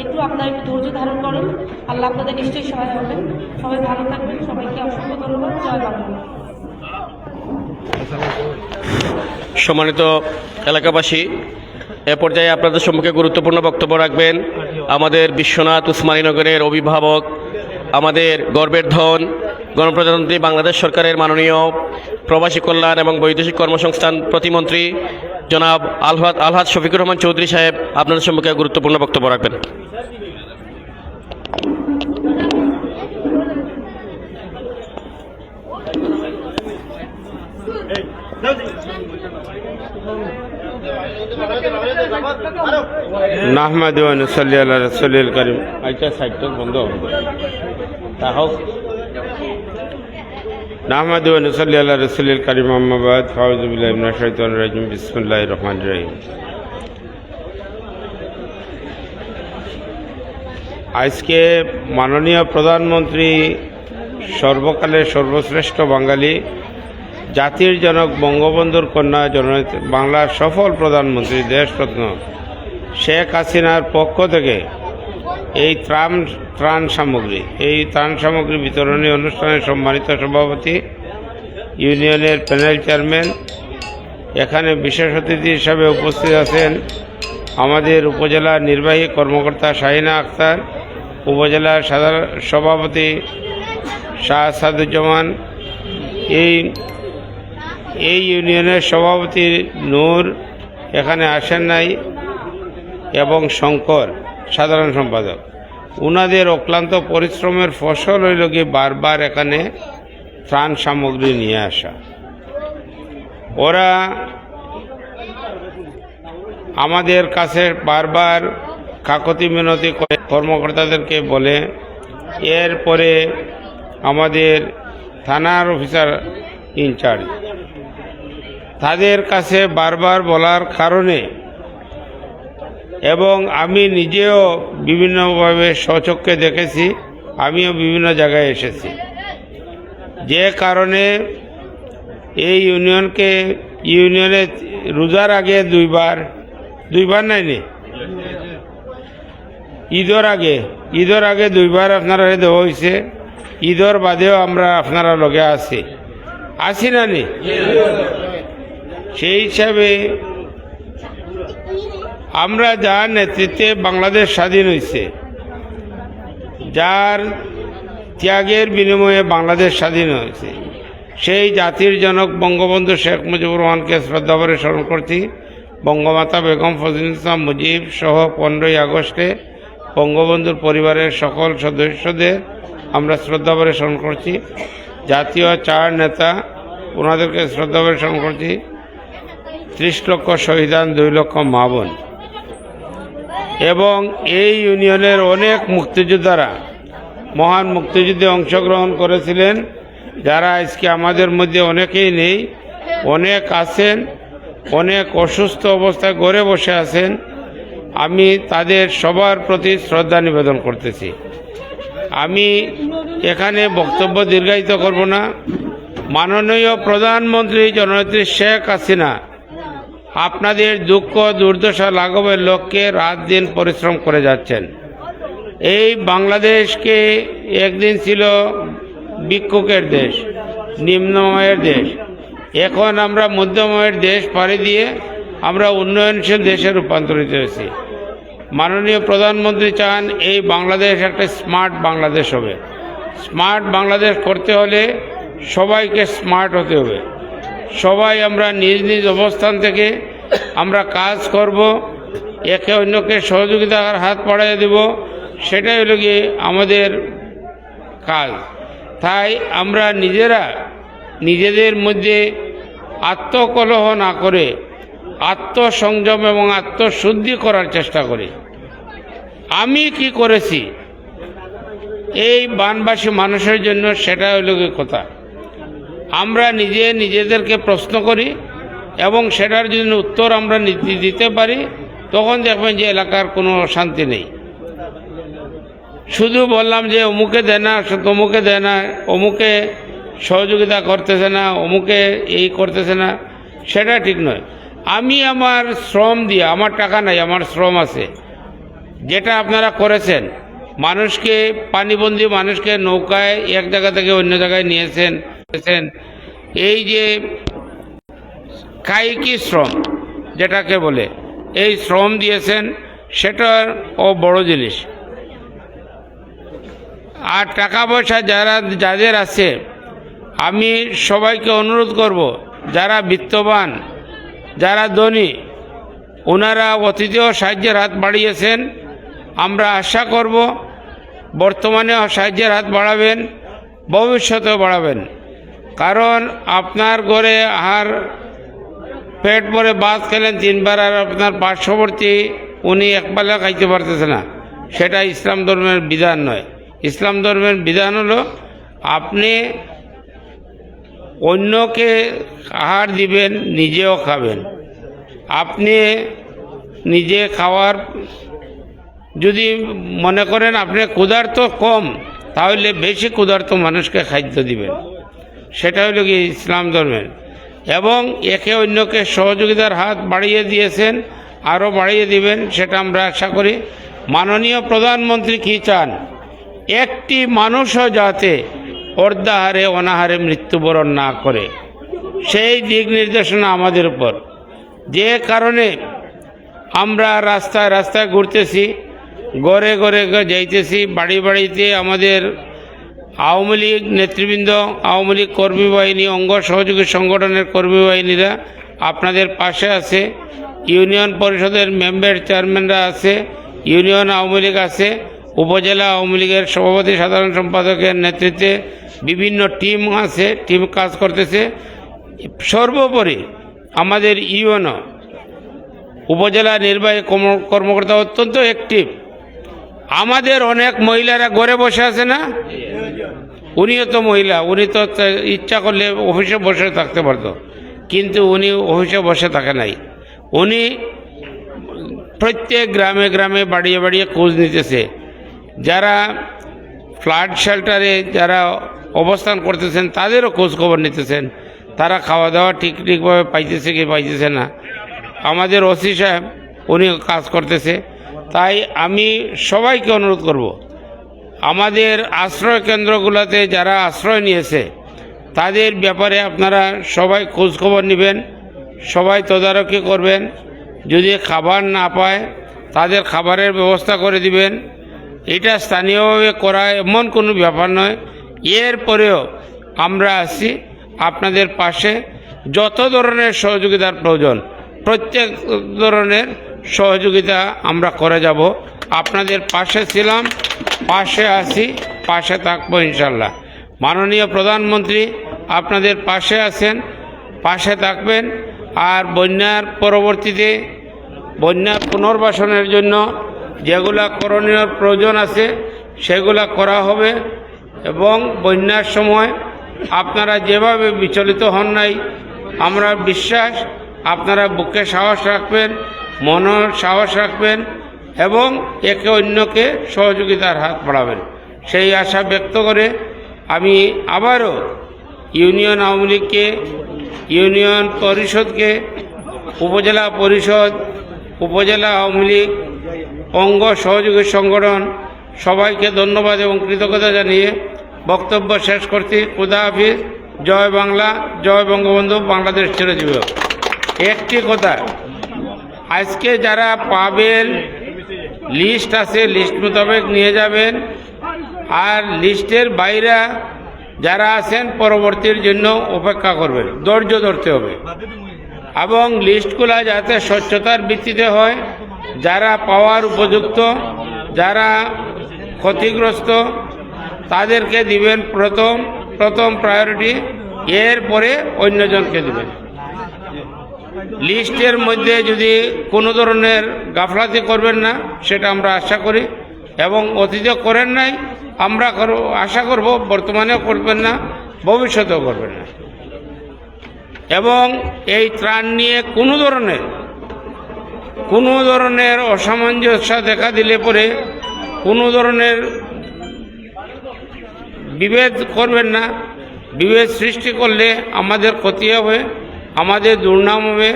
একটু আপনারা একটু ধৈর্য ধারণ করেন, আল্লাহ আপনাদের নিশ্চয়ই সহায় হবেন। সবাই ভালো থাকবেন, সবাইকে অসংখ্য ধন্যবাদ। জয় বাংলা। সম্মানিত এলাকাবাসী, এ পর্যায়ে আপনাদের সম্মুখে গুরুত্বপূর্ণ বক্তব্য রাখবেন আমাদের বিশ্বনাথ উসমানীনগরের অভিভাবক, আমাদের গর্বের ধন গণপ্রজাতন্ত্রী বাংলাদেশ সরকারের মাননীয় প্রবাসী কল্যাণ এবং বৈদেশিক কর্মসংস্থান প্রতিমন্ত্রী জনাব আলহাজ শফিকুর রহমান চৌধুরী সাহেব আপনাদের সম্মুখে গুরুত্বপূর্ণ বক্তব্য রাখবেন। নাহমাদু ওয়া নুসাল্লি আলা রাসূলিল কারীম। আইটা সাইডটা বন্ধ হবে তাও নাহমাদু ওয়া নুসাল্লি আলা রাসূলিল কারীম আম্মা বাদ ফাউযু বিল্লাহি মিনাশ শাইতানির রাজিম বিসমিল্লাহির রহমানির রহিম। আজকে মাননীয় প্রধানমন্ত্রী সর্বকালের সর্বশ্রেষ্ঠ বাঙালি জাতির জনক বঙ্গবন্ধুর কন্যা জননেত্রী বাংলার সফল প্রধানমন্ত্রী দেশরত্ন শেখ হাসিনার পক্ষ থেকে এই ত্রাণ সামগ্রী বিতরণী অনুষ্ঠানের সম্মানিত সভাপতি, ইউনিয়নের প্যানেল চেয়ারম্যান, এখানে বিশেষ অতিথি হিসাবে উপস্থিত আছেন আমাদের উপজেলা নির্বাহী কর্মকর্তা শাহিনা আক্তার, উপজেলা সাধারণ সভাপতি শাহ সাদুজ্জামান, এই ইউনিয়নের সভাপতি নূর এখানে আসেন নাই, এবং শঙ্কর সাধারণ সম্পাদক। উনাদের অক্লান্ত পরিশ্রমের ফসল হইল কি বারবার এখানে ত্রাণ সামগ্রী নিয়ে আসা। ওরা আমাদের কাছে বারবার কাকতি মিনতি করে কর্মকর্তাদেরকে বলে, এরপরে আমাদের থানার অফিসার ইনচার্জ তাদের কাছে বারবার বলার কারণে, এবং আমি নিজেও বিভিন্নভাবে স্বচক্ষে দেখেছি, আমিও বিভিন্ন জায়গায় এসেছি, যে কারণে এই ইউনিয়নে রোজার আগে দুইবার নাইনি ঈদের আগে দুইবার আপনারা দেওয়া হয়েছে, ঈদের বাদেও আমরা আপনারা লগে আসি না নি। সেই হিসাবে আমরা যার নেতৃত্বে বাংলাদেশ স্বাধীন হয়েছে, যার ত্যাগের বিনিময়ে বাংলাদেশ স্বাধীন হয়েছে, সেই জাতির জনক বঙ্গবন্ধু শেখ মুজিবুর রহমানকে শ্রদ্ধাভরে স্মরণ করছি। বঙ্গমাতা বেগম ফজলুল ইসলাম মুজিব সহ 15ই আগস্টে বঙ্গবন্ধুর পরিবারের সকল সদস্যদের আমরা শ্রদ্ধাভরে স্মরণ করছি। জাতীয় 4 নেতা ওনাদেরকে শ্রদ্ধাভরে স্মরণ করছি। 30 লক্ষ শহীদান, 2 লক্ষ মা বোন, এবং এই ইউনিয়নের অনেক মুক্তিযোদ্ধারা মহান মুক্তিযুদ্ধে অংশগ্রহণ করেছিলেন, যারা আজকে আমাদের মধ্যে অনেকেই নেই, অনেক আছেন, অনেক অসুস্থ অবস্থায় ঘরে বসে আছেন। আমি তাদের সবার প্রতি শ্রদ্ধা নিবেদন করতেছি। আমি এখানে বক্তব্য দীর্ঘায়িত করব না। মাননীয় প্রধানমন্ত্রী জননেত্রী শেখ হাসিনা আপনাদের দুঃখ দুর্দশা লাঘবের লক্ষ্যে রাত দিন পরিশ্রম করে যাচ্ছেন। এই বাংলাদেশকে একদিন ছিল ভিক্ষুকের দেশ, নিম্নময়ের দেশ, এখন আমরা মধ্যময়ের দেশ পাড়ি দিয়ে আমরা উন্নয়নশীল দেশে রূপান্তরিত হয়েছি। মাননীয় প্রধানমন্ত্রী চান এই বাংলাদেশ একটা স্মার্ট বাংলাদেশ হবে। স্মার্ট বাংলাদেশ করতে হলে সবাইকে স্মার্ট হতে হবে। সবাই আমরা নিজ নিজ অবস্থান থেকে আমরা কাজ করব, একে অন্যকে সহযোগিতার হাত বাড়িয়ে দেব, সেটাই হলো গিয়ে আমাদের কাজ। তাই আমরা নিজেদের মধ্যে আত্মকলহ না করে আত্মসংযম এবং আত্মশুদ্ধি করার চেষ্টা করি। আমি কি করেছি এই বানবাসী মানুষের জন্য, সেটা হলো গিয়ে কথা। আমরা নিজেদেরকে প্রশ্ন করি এবং সেটার জন্য উত্তর আমরা দিতে পারি, তখন দেখবেন যে এলাকার কোনো শান্তি নেই। শুধু বললাম যে অমুকে দেয় না, তমুকে দেয় না, অমুকে সহযোগিতা করতেছে না, অমুকে এই করতেছে না, সেটা ঠিক নয়। আমি আমার শ্রম দিয়ে, আমার টাকা নাই, আমার শ্রম আছে, যেটা আপনারা করেছেন, মানুষকে পানিবন্দী মানুষকে নৌকায় এক জায়গা থেকে অন্য জায়গায় নিয়েছেন, এই যে কায়িকী শ্রম যেটাকে বলে, এই শ্রম দিয়েছেন, সেটার বড় জিনিস। আর টাকা পয়সা যাদের আছে, আমি সবাইকে অনুরোধ করব, যারা বিত্তবান, যারা ধনী, ওনারা অতীতেও সাহায্যের হাত বাড়িয়েছেন। আমরা আশা করব বর্তমানেও সাহায্যের হাত বাড়াবেন, ভবিষ্যতেও বাড়াবেন। কারণ আপনার ঘরে আহার পেট ভরে ভাত খেলেন 3 বার, আর আপনার পার্শ্ববর্তী উনি একবেলা খাইতে পারতেছে না, সেটা ইসলাম ধর্মের বিধান নয়। ইসলাম ধর্মের বিধান হলো আপনি অন্যকে আহার দিবেন, নিজেও খাবেন। আপনি নিজে খাওয়ার যদি মনে করেন আপনি ক্ষুধার্ত কম, তাহলে বেশি ক্ষুধার্ত মানুষকে খাদ্য দিবেন, সেটা হলো কি ইসলাম ধর্মের। এবং একে অন্যকে সহযোগিতার হাত বাড়িয়ে দিয়েছেন, আরও বাড়িয়ে দিবেন, সেটা আমরা আশা করি। মাননীয় প্রধানমন্ত্রী কী চান? একটি মানুষও যাতে অর্ধাহারে অনাহারে মৃত্যুবরণ না করে, সেই দিক নির্দেশনা আমাদের উপর। যে কারণে আমরা রাস্তায় রাস্তায় ঘুরতেছি, ঘরে ঘরে যাইতেছি, বাড়ি বাড়িতে আমাদের আওয়ামী লীগ নেতৃবৃন্দ, আওয়ামী লীগ কর্মী বাহিনী, অঙ্গ সহযোগী সংগঠনের কর্মী বাহিনীরা আপনাদের পাশে আছে। ইউনিয়ন পরিষদের মেম্বার চেয়ারম্যানরা আছে, ইউনিয়ন আওয়ামী লীগ আছে, উপজেলা আওয়ামী লীগের সভাপতি সাধারণ সম্পাদকের নেতৃত্বে বিভিন্ন টিম আছে, টিম কাজ করতেছে। সর্বোপরি আমাদের ইউএনও উপজেলা নির্বাহী কর্মকর্তা অত্যন্ত অ্যাক্টিভ। আমাদের অনেক মহিলারা ঘরে বসে আছে না, উনিও তো মহিলা, উনি তো ইচ্ছা করলে অফিসে বসে থাকতে পারত, কিন্তু উনি অফিসে বসে থাকে নাই। উনি প্রত্যেক গ্রামে গ্রামে বাড়িয়ে বাড়িয়ে খোঁজ নিতেছে। যারা ফ্লাড শেল্টারে যারা অবস্থান করতেছেন তাদেরও খোঁজ খবর নিতেছেন, তারা খাওয়া দাওয়া ঠিকভাবে পাইতেছে কি পাইতেছে না। আমাদের ওসি সাহেব উনি কাজ করতেছে। তাই আমি সবাইকে অনুরোধ করব, আমাদের আশ্রয় কেন্দ্রগুলোতে যারা আশ্রয় নিয়েছে তাদের ব্যাপারে আপনারা সবাই খোঁজ খবর নেবেন, সবাই তদারকি করবেন। যদি খাবার না পায় তাদের খাবারের ব্যবস্থা করে দিবেন। এটা স্থানীয়ভাবে করা এমন কোনো ব্যাপার নয়। এরপরেও আমরা আছি আপনাদের পাশে, যত ধরনের সহযোগিতার প্রয়োজন প্রত্যেক ধরনের সহযোগিতা আমরা করে যাব। আপনাদের পাশে ছিলাম, পাশে আছি, পাশে থাকবো ইনশাল্লাহ। মাননীয় প্রধানমন্ত্রী আপনাদের পাশে আছেন, পাশে থাকবেন। আর বন্যার পরবর্তীতে বন্যা পুনর্বাসনের জন্য যেগুলা করণীয় প্রয়োজন আছে সেগুলা করা হবে। এবং বন্যার সময় আপনারা যেভাবে বিচলিত হন নাই, আমরা বিশ্বাস আপনারা বুকে সাহস রাখবেন, মনের সাহস রাখবেন এবং একে অন্যকে সহযোগিতার হাত বাড়াবেন, সেই আশা ব্যক্ত করে আমি আবারও ইউনিয়ন আওয়ামী লীগকে, ইউনিয়ন পরিষদকে, উপজেলা পরিষদ, উপজেলা আওয়ামী লীগ, অঙ্গ সহযোগী সংগঠন সবাইকে ধন্যবাদ এবং কৃতজ্ঞতা জানিয়ে বক্তব্য শেষ করছি। খুদা হাফিজ। জয় বাংলা, জয় বঙ্গবন্ধু, বাংলাদেশ চিরজীবী হোক। একটি কথা, আজকে যারা পাবেন লিস্ট আছে, লিস্ট মোতাবেক নিয়ে যাবেন। আর লিস্টের বাইরে যারা আছেন পরবর্তীর জন্য অপেক্ষা করবেন, ধৈর্য ধরতে হবে। এবং লিস্টগুলো যাতে স্বচ্ছতার ভিত্তিতে হয়, যারা পাওয়ার উপযুক্ত, যারা ক্ষতিগ্রস্ত তাদেরকে দিবেন প্রথম প্রায়োরিটি, এরপরে অন্যজনকে দিবেন। লিস্টের মধ্যে যদি কোনো ধরনের গাফলাতি করবেন না, সেটা আমরা আশা করি। এবং অতীতে করেন নাই, আমরা আশা করব বর্তমানেও করবেন না, ভবিষ্যতেও করবেন না। এবং এই ত্রাণ নিয়ে কোনো ধরনের অসামঞ্জস্য দেখা দিলে পরে কোনো ধরনের বিভেদ করবেন না। বিভেদ সৃষ্টি করলে আমাদের ক্ষতি হবে, আমাদের দুর্নাম হবে,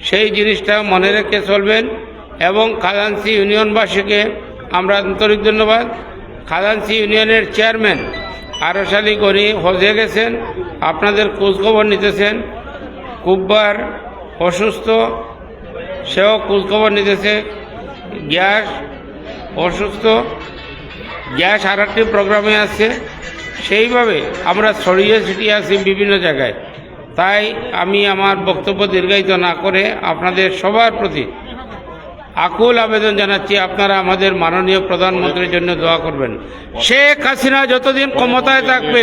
সেই জিনিসটা মনে রেখে চলবেন। এবং খাজাঞ্চি ইউনিয়নবাসীকে আমরা আন্তরিক ধন্যবাদ। খাজাঞ্চি ইউনিয়নের চেয়ারম্যান আরশ আলী গনি হজে গেছেন, আপনাদের খোঁজখবর নিতেছেন। কুব্বার অসুস্থ, সেও খোঁজখবর নিতেছে। গ্যাস অসুস্থ, গ্যাস আর একটি প্রোগ্রামে আছে, সেইভাবে আমরা ছড়িয়ে ছিটিয়ে আছি বিভিন্ন জায়গায়। তাই আমি আমার বক্তব্য দীর্ঘায়িত না করে আপনাদের সবার প্রতি আকুল আবেদন জানাচ্ছি, আপনারা আমাদের মাননীয় প্রধানমন্ত্রীর জন্য দোয়া করবেন। শেখ হাসিনা যতদিন ক্ষমতায় থাকবে,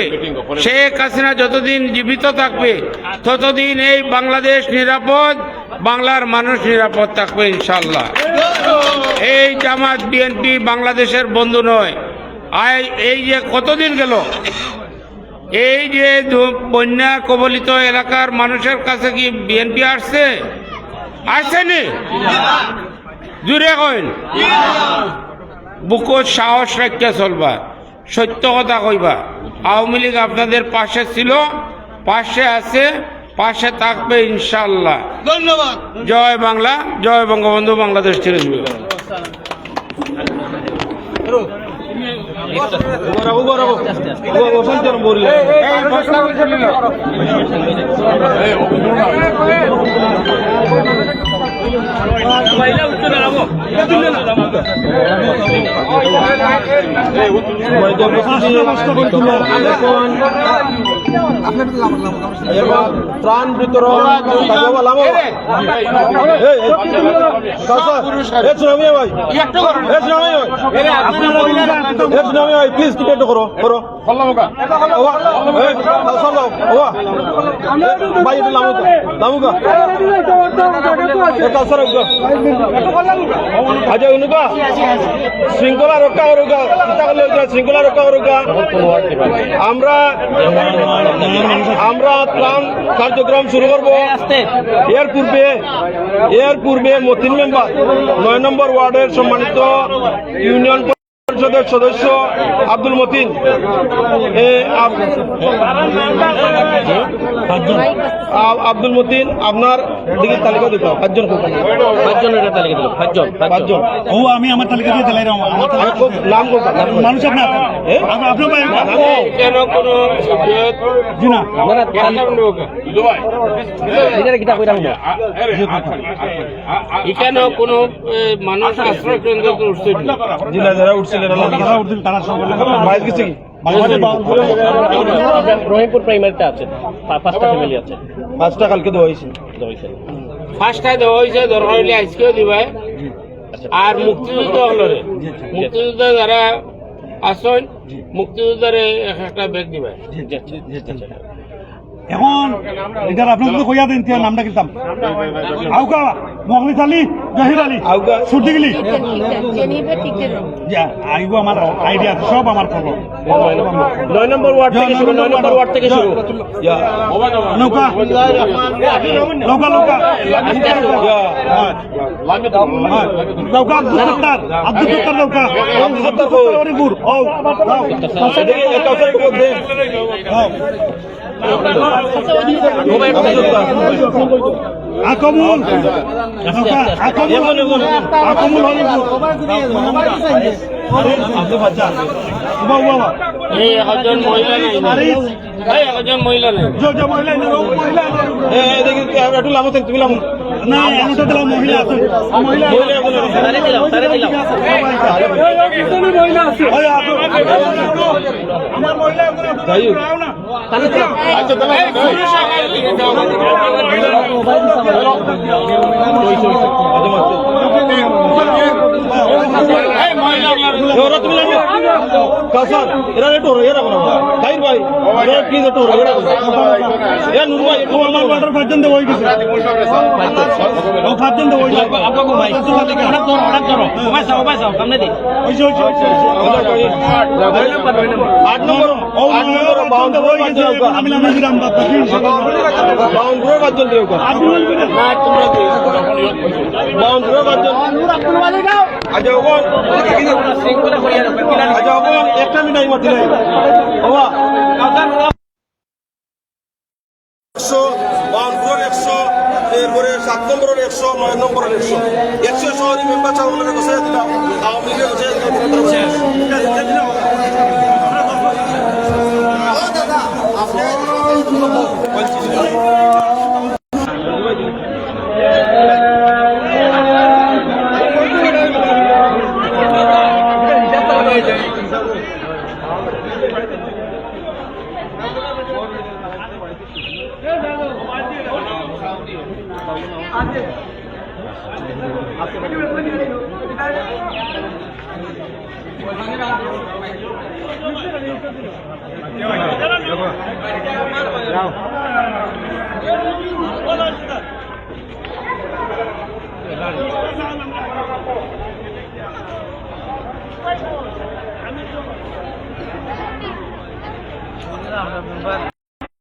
শেখ হাসিনা যতদিন জীবিত থাকবে, ততদিন এই বাংলাদেশ নিরাপদ, বাংলার মানুষ নিরাপদ থাকবে ইনশাল্লাহ। এই জামাত বিএনপি বাংলাদেশের বন্ধু নয়। এই যে কতদিন গেল, এই যে বন্যা কবলিত এলাকার মানুষের কাছে কি বিএনপি আসছেনি? জুড়ে কইন, বুকত সাহস রাখিয়া চলবা, সত্য কথা কইবা। আওয়ামী লীগ আপনাদের পাশে ছিল, পাশে আছে, পাশে থাকবে ইনশাল্লাহ। ধন্যবাদ। জয় বাংলা, জয় বঙ্গবন্ধু, বাংলাদেশ চিরজীবী। ত্রাণ বিতরণ প্লিজ টিকেট করো করো ভাই এটা লামুকা আচ্ছা উনুকা শৃঙ্খলা রক্ষা করুকা, শৃঙ্খলা রক্ষা করুকা। আমরা ত্রাণ কার্যক্রম শুরু করবো। এর পূর্বে মতিন মেম্বার 9 নম্বর ওয়ার্ডের সম্মানিত ইউনিয়ন পরিষদের সদস্য আব্দুল মতিন, আব্দুল মতিন আপনার দিকে তালিকা দিতে হবে। 5 জন ও আমি আমার তালিকা দিয়ে দিলাই নাম মানুষ আপনার কেন কোনো জি না এখানে কোনো মানুষ আশ্রয় কেন্দ্র উঠছিল জেলা যারা উঠছিলেন তারা সব বাইশ গেছে কি রহিমপুর প্রাইমারিতে আছে, 5টা ফ্যামিলি আছে। 5টা কালকে দেওয়া হয়েছে। ফার্স্টটাই দেওয়া হয়েছে, দরকার হলে আজকেও দিবাই। আর মুক্তিযুদ্ধ হলরে মুক্তিযুদ্ধ যারা আসেন, মুক্তিযুদ্ধের একটা ব্যাগ দিবাই। এখন এটা আপনাদের তো কইয়া দিন নামটা কিতাম আউকা মগলিস আলী জাহির আলী আউকা সুরদিগলি আইগো আমার আইডিয়া আছে, সব আমার খবর। 9 নম্বর ওয়ার্ড থেকে শুরু, 9 নম্বর ওয়ার্ড থেকে শুরু। নৌকা নৌকা নৌকা নৌকা আব্দুল সত্তার নৌকা হরিপুর ও আকমুল আকমুল এই একজন মহিলা নেই, একজন মহিলা নেই। একটু লাভ তুমি লাভ না এমনটা দিলাম মহিলা আছে একটা মিনাই মাতি নাই 100 এরপরে 7 নম্বরের 100 9 নম্বরের 100 শহরী মেম্বার চাউলের বসে দিলাম, আওয়ামী লীগের বসে দিলাম। যাও